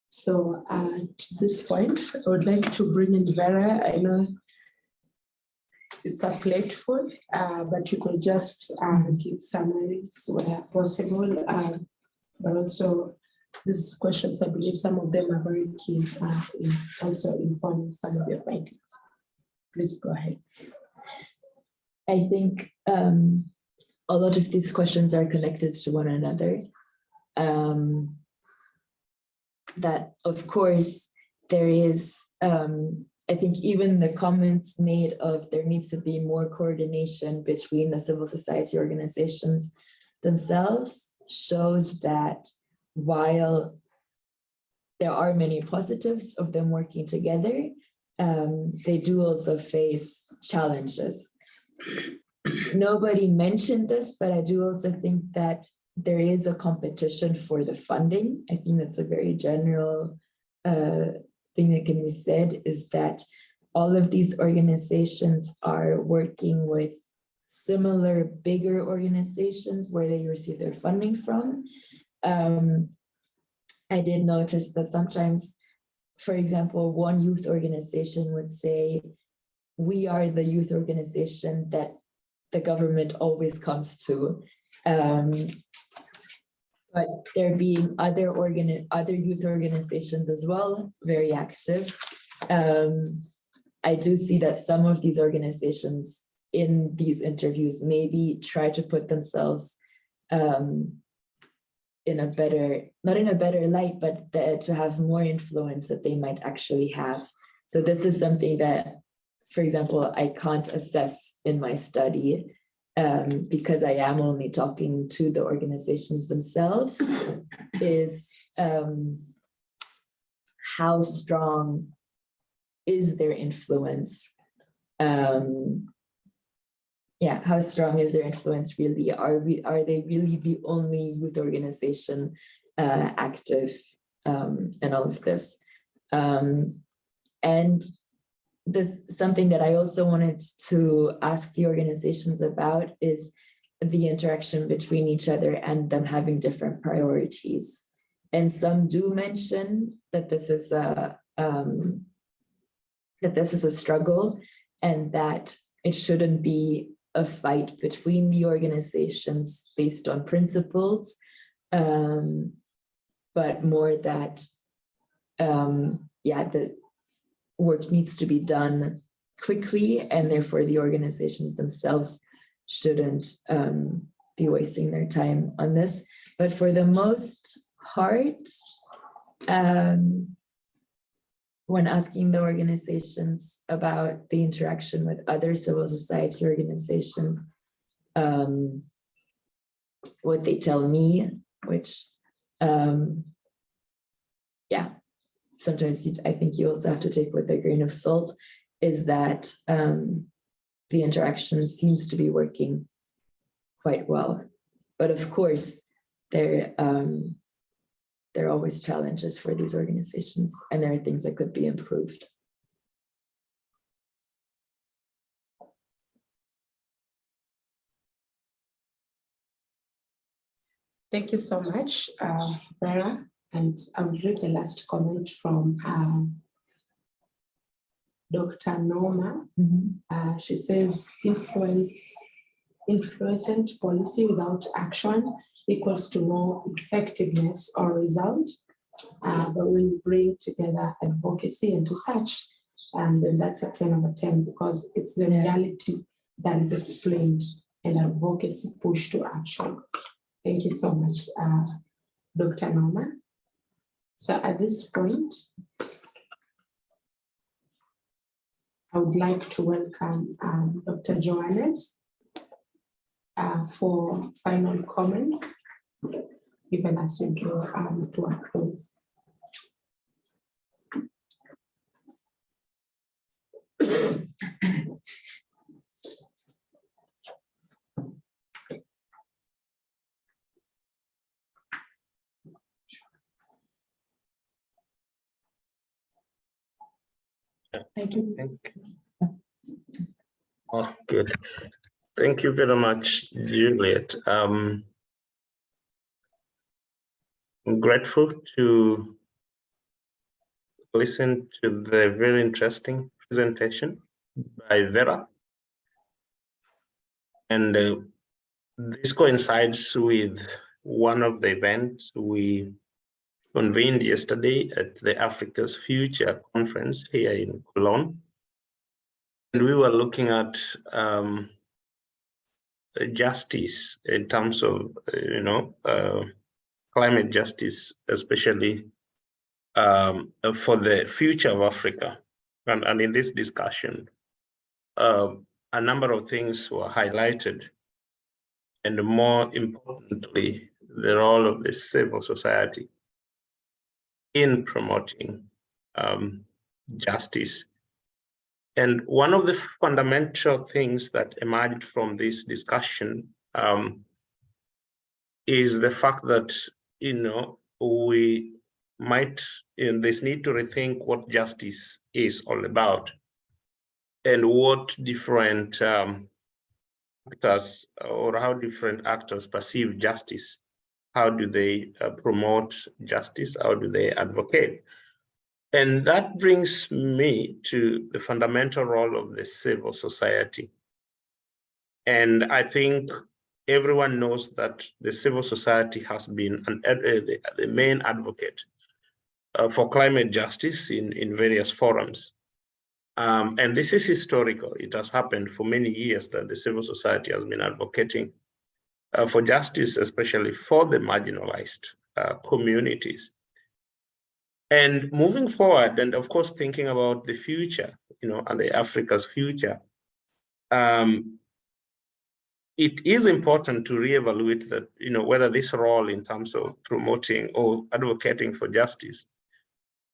So at this point, I would like to bring in Vera. I know it's a plateful, but you could just give summaries where possible. But also these questions, I believe some of them are very key in also informing some of your findings. Please go ahead. I think a lot of these questions are connected to one another. That of course there is, I think even the comments made of there needs to be more coordination between the civil society organizations themselves shows that while there are many positives of them working together, they do also face challenges. Nobody mentioned this, but I do also think that there is a competition for the funding. I think that's a very general thing that can be said, is that all of these organizations are working with similar bigger organizations where they receive their funding from. I did notice that sometimes, for example, one youth organization would say, we are the youth organization that the government always comes to. But there being other youth organizations as well, very active. I do see that some of these organizations in these interviews maybe try to put themselves in a better, not in a better light, but to have more influence that they might actually have. So this is something that, for example, I can't assess in my study because I am only talking to the organizations themselves, is how strong is their influence? Yeah, how strong is their influence really? Are they really the only youth organization active and all of this. And this something that I also wanted to ask the organizations about is the interaction between each other and them having different priorities. And some do mention that this is a struggle, and that it shouldn't be a fight between the organizations based on principles, but more that the work needs to be done quickly, and therefore the organizations themselves shouldn't be wasting their time on this. But for the most part, when asking the organizations about the interaction with other civil society organizations, what they tell me, which sometimes I think you also have to take with a grain of salt, is that the interaction seems to be working quite well. But of course, there are always challenges for these organizations, and there are things that could be improved. Thank you so much, Vera. And I will read the last comment from Dr. Norma. She says, influencing policy without action equals to no effectiveness or result. But when you bring together advocacy and research, then that's a 10 over 10, because it's the reality that is explained and advocacy pushed to action. Thank you so much, Dr. Norma. So at this point, I would like to welcome Dr. Johannes for final comments, even as we draw to a close. Thank you. Oh, good. Thank you very much, Juliet. I'm grateful to listen to the very interesting presentation by Vera. And this coincides with one of the events we convened yesterday at the Africa's Future conference here in Cologne. And we were looking at justice in terms of, climate justice, especially for the future of Africa. And in this discussion, a number of things were highlighted, and more importantly, the role of the civil society in promoting justice. And one of the fundamental things that emerged from this discussion is the fact that, we might, in this need to rethink what justice is all about, and what different actors, or how different actors perceive justice. How do they promote justice? How do they advocate? And that brings me to the fundamental role of the civil society. And I think everyone knows that the civil society has been the main advocate for climate justice in various forums. And this is historical. It has happened for many years that the civil society has been advocating for justice, especially for the marginalized communities. And moving forward, and of course, thinking about the future, and the Africa's future, it is important to reevaluate that, whether this role in terms of promoting or advocating for justice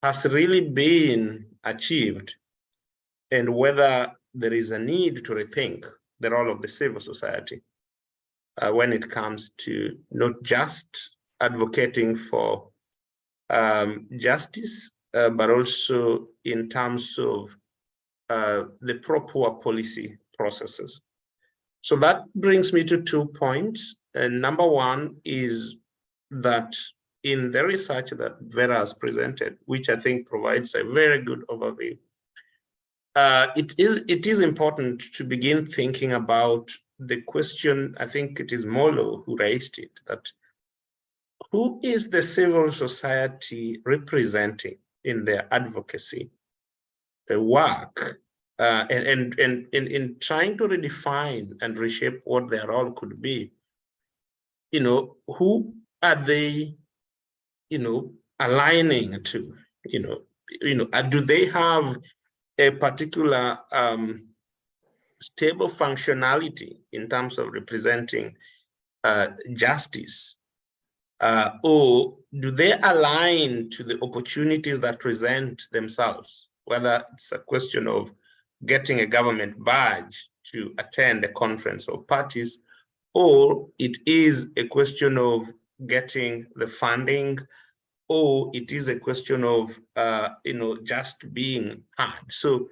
has really been achieved, and whether there is a need to rethink the role of the civil society when it comes to not just advocating for justice, but also in terms of the proper policy processes. So that brings me to 2 points. Number one is that in the research that Vera has presented, which I think provides a very good overview, it is important to begin thinking about the question. I think it is Molo who raised it, that who is the civil society representing in their advocacy work, and in trying to redefine and reshape what their role could be. Who are they, aligning to? Do they have a particular stable functionality in terms of representing justice? Or do they align to the opportunities that present themselves, whether it's a question of getting a government badge to attend a conference of parties, or it is a question of getting the funding, or it is a question of just being heard. So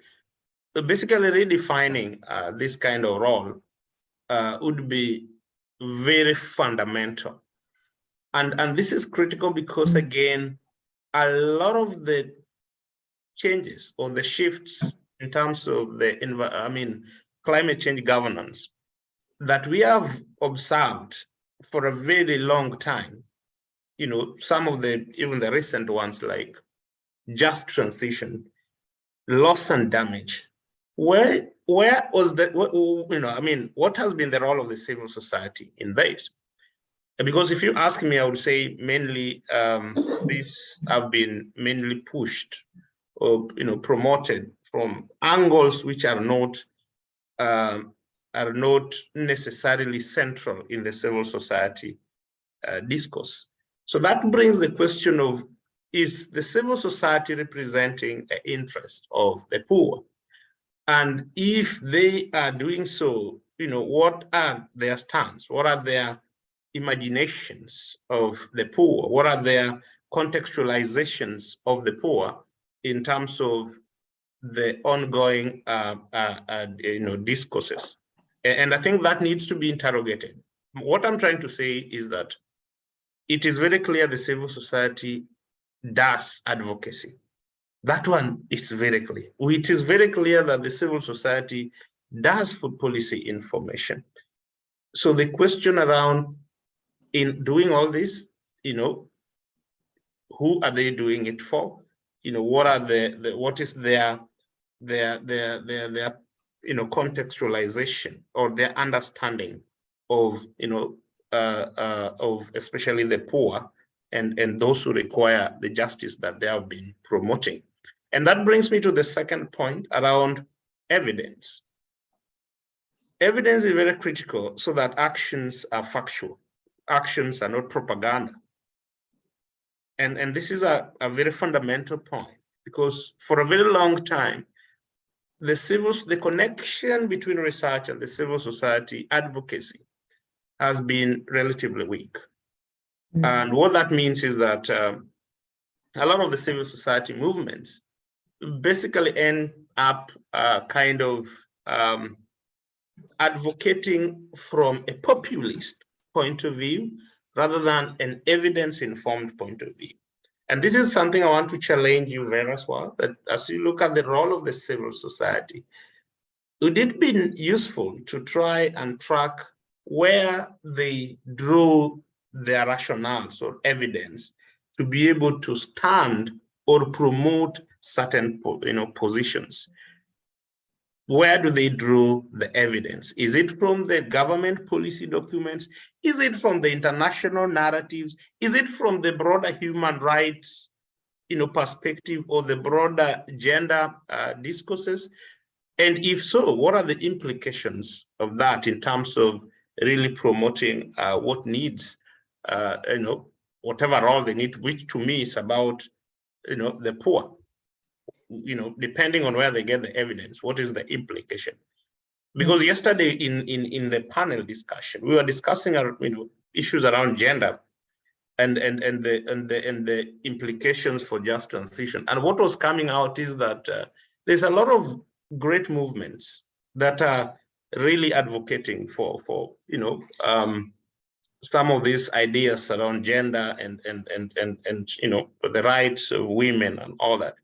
basically redefining this kind of role would be very fundamental. And this is critical because, again, a lot of the changes or the shifts in terms of the climate change governance that we have observed for a very long time, some of even the recent ones like just transition, loss and damage, where was that? What has been the role of the civil society in this? Because if you ask me, I would say mainly these have been mainly pushed or promoted from angles which are not necessarily central in the civil society discourse. So that brings the question of, is the civil society representing the interest of the poor? And if they are doing so, what are their stance? What are their imaginations of the poor? What are their contextualizations of the poor in terms of the ongoing discourses? And I think that needs to be interrogated. What I'm trying to say is that it is very clear the civil society does advocacy. That one is very clear. It is very clear that the civil society does food policy information. So the question around, in doing all this, who are they doing it for? What are what is their contextualization or their understanding of of especially the poor and those who require the justice that they have been promoting. And that brings me to the second point around evidence. Evidence is very critical so that actions are factual. Actions are not propaganda. And this is a very fundamental point, because for a very long time, the connection between research and the civil society advocacy has been relatively weak. And what that means is that a lot of the civil society movements basically end up kind of advocating from a populist point of view rather than an evidence-informed point of view. And this is something I want to challenge you, Vera, as well, that as you look at the role of the civil society, would it be useful to try and track where they drew their rationales or evidence to be able to stand or promote certain positions? Where do they draw the evidence? Is it from the government policy documents? Is it from the international narratives? Is it from the broader human rights perspective or the broader gender discourses? And if so, what are the implications of that in terms of really promoting what needs, whatever role they need, which to me is about, the poor, depending on where they get the evidence, what is the implication? Because yesterday in the panel discussion, we were discussing, issues around gender. and the implications for just transition. And what was coming out is that there's a lot of great movements that are really advocating for some of these ideas around gender and the rights of women and all that.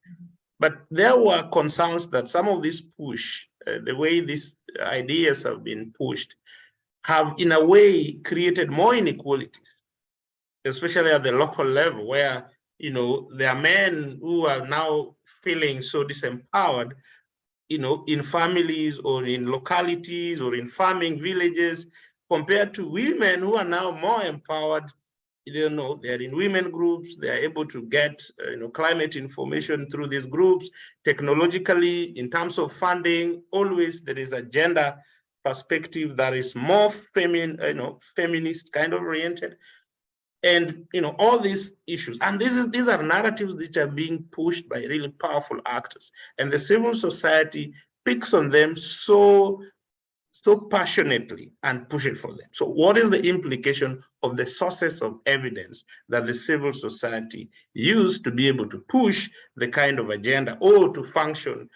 But there were concerns that some of these push, the way these ideas have been pushed, have in a way created more inequalities, especially at the local level, where there are men who are now feeling so disempowered, in families or in localities or in farming villages, compared to women who are now more empowered. They're in women groups, they are able to get climate information through these groups. Technologically, in terms of funding, always there is a gender perspective that is more feminist kind of oriented. And all these issues, and these are narratives that are being pushed by really powerful actors, and the civil society picks on them so passionately and push it for them. So what is the implication of the sources of evidence that the civil society used to be able to push the kind of agenda or to function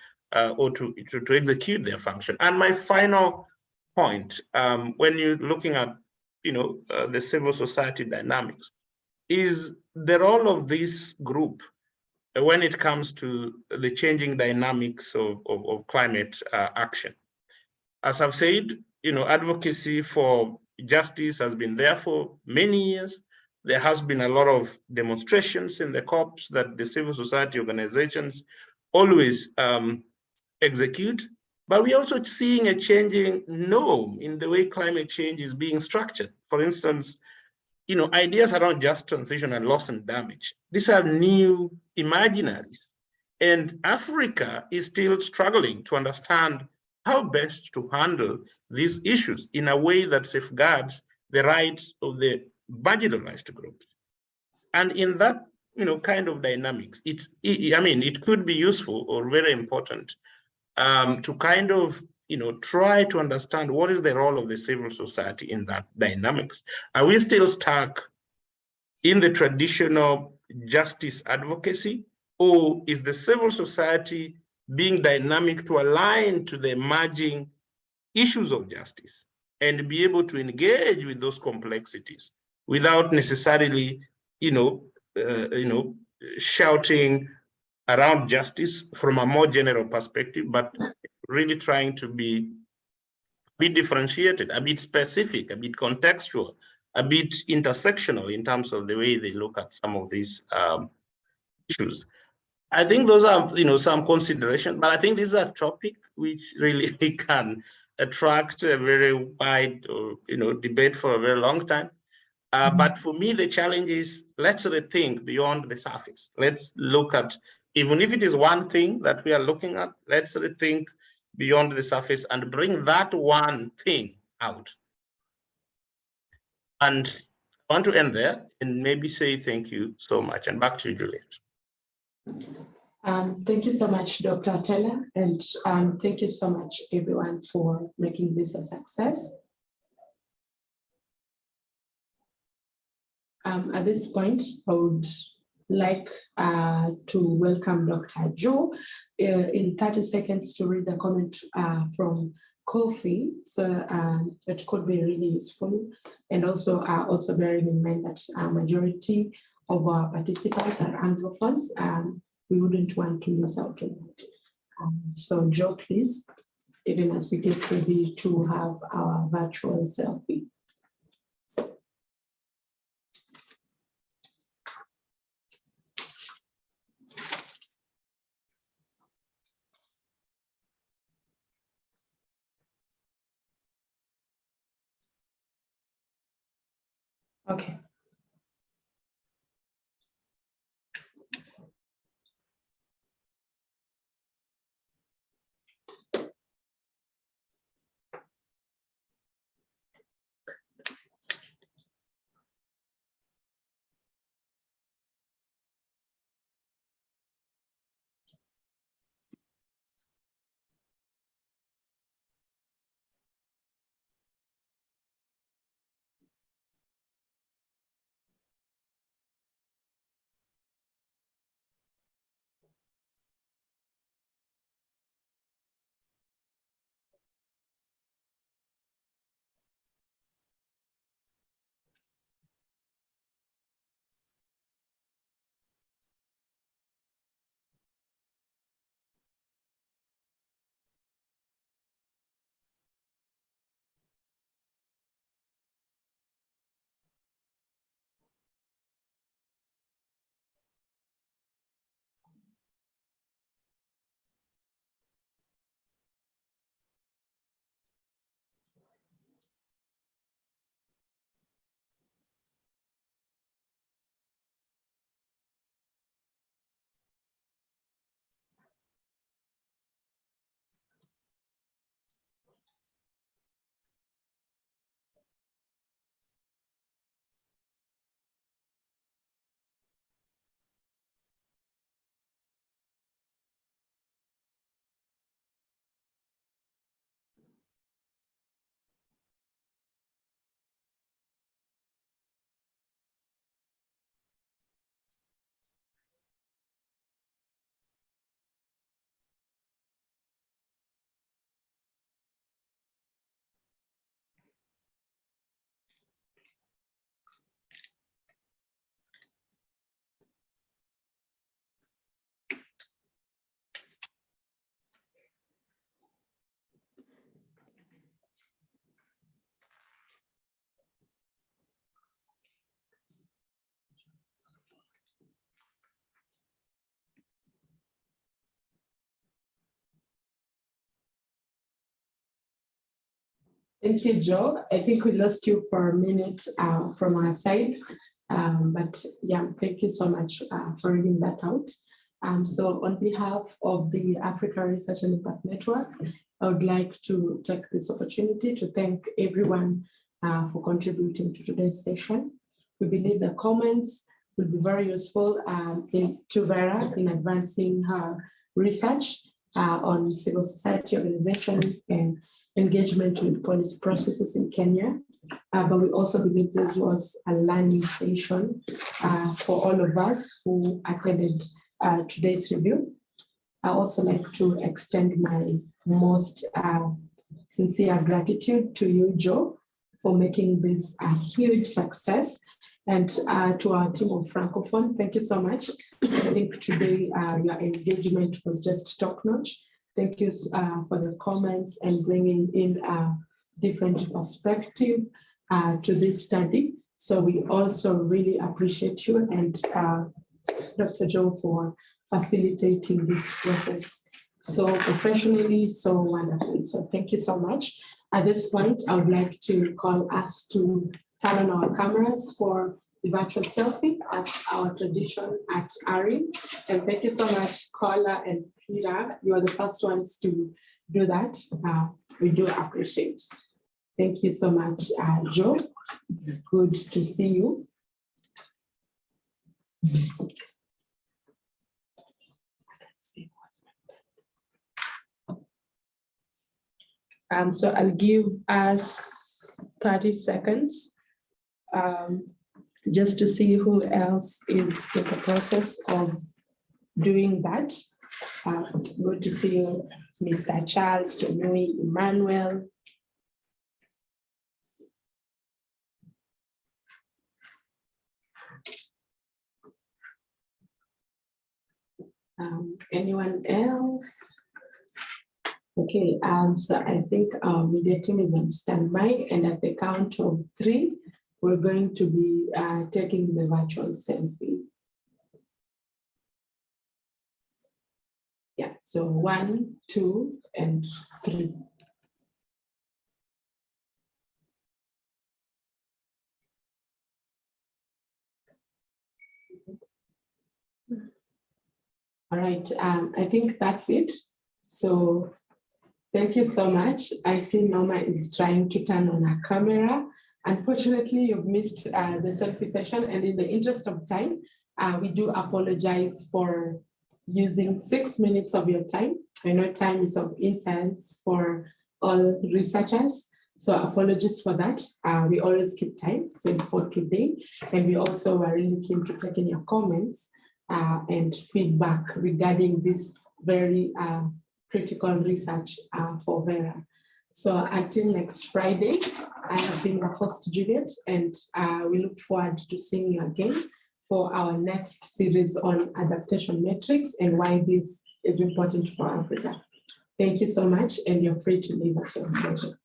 or to execute their function? And my final point, when you're looking at the civil society dynamics, is the role of this group when it comes to the changing dynamics of climate action. As I've said, advocacy for justice has been there for many years. There has been a lot of demonstrations in the COPs that the civil society organizations always execute. But we're also seeing a changing norm in the way climate change is being structured. For instance, ideas around just transition and loss and damage. These are new imaginaries. And Africa is still struggling to understand how best to handle these issues in a way that safeguards the rights of the marginalized groups. And in that kind of dynamics, it could be useful or very important to kind of try to understand what is the role of the civil society in that dynamics. Are we still stuck in the traditional justice advocacy, or is the civil society being dynamic to align to the emerging issues of justice and be able to engage with those complexities without necessarily shouting around justice from a more general perspective, but really trying to be differentiated, a bit specific, a bit contextual, a bit intersectional in terms of the way they look at some of these issues. I think those are some consideration, but I think this is a topic which really can attract a very wide debate for a very long time. But for me, the challenge is, let's rethink beyond the surface. Let's look at, even if it is one thing that we are looking at, let's rethink beyond the surface and bring that one thing out. And I want to end there and maybe say thank you so much, and back to you, Juliet. Thank you so much, Dr. Taylor, and thank you so much, everyone, for making this a success. At this point, I would like to welcome Dr. Joe in 30 seconds to read the comment from Kofi, so it could be really useful, and also bearing in mind that majority of our participants are Anglophones, we wouldn't want to miss out on that. So Joe, please, even as we get ready to have our virtual selfie. Okay. Thank you, Joe. I think we lost you for a minute from our side. But yeah, thank you so much for reading that out. So on behalf of the Africa Research and Impact Network, I would like to take this opportunity to thank everyone for contributing to today's session. We believe the comments will be very useful to Vera in advancing her research on civil society organization and engagement with policy processes in Kenya. But we also believe this was a learning session for all of us who attended today's review. I also like to extend my most sincere gratitude to you, Joe, for making this a huge success. And to our team of Francophone, thank you so much. I think today your engagement was just top-notch. Thank you for the comments and bringing in a different perspective to this study. So we also really appreciate you and Dr. Joe for facilitating this process so professionally, so wonderfully. So thank you so much. At this point, I would like to call us to turn on our cameras for the virtual selfie as our tradition at ARI. And thank you so much, Kola and Peter. You are the first ones to do that. We do appreciate. Thank you so much, Joe. Good to see you. So I'll give us 30 seconds just to see who else is in the process of doing that. Good to see you, Mr. Charles, Tonui, Emmanuel. Anyone else? Okay, so I think our media team is on standby, and at the count of 3, we're going to be taking the virtual selfie. Yeah, so 1, 2, and 3. All right, I think that's it. So thank you so much. I see Norma is trying to turn on her camera. Unfortunately, you've missed the selfie session, and in the interest of time, we do apologize for using 6 minutes of your time. I know time is of essence for all researchers, so apologies for that. We always keep time, same for today, and we also are really keen to take in your comments and feedback regarding this very critical research for Vera. So until next Friday, I have been your host, Juliet, and we look forward to seeing you again for our next series on adaptation metrics and why this is important for Africa. Thank you so much, and you're free to leave at your pleasure.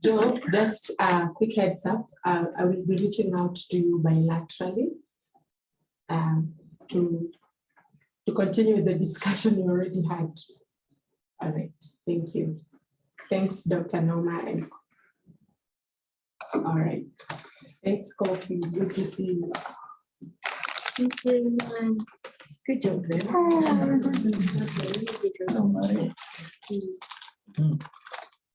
Joe, just a quick heads up. I will be reaching out to you bilaterally to continue the discussion you already had. All right, thank you. Thanks, Dr. Norma. All right, thanks, Kofi. Good to see you. Thank you. Good job, Vera.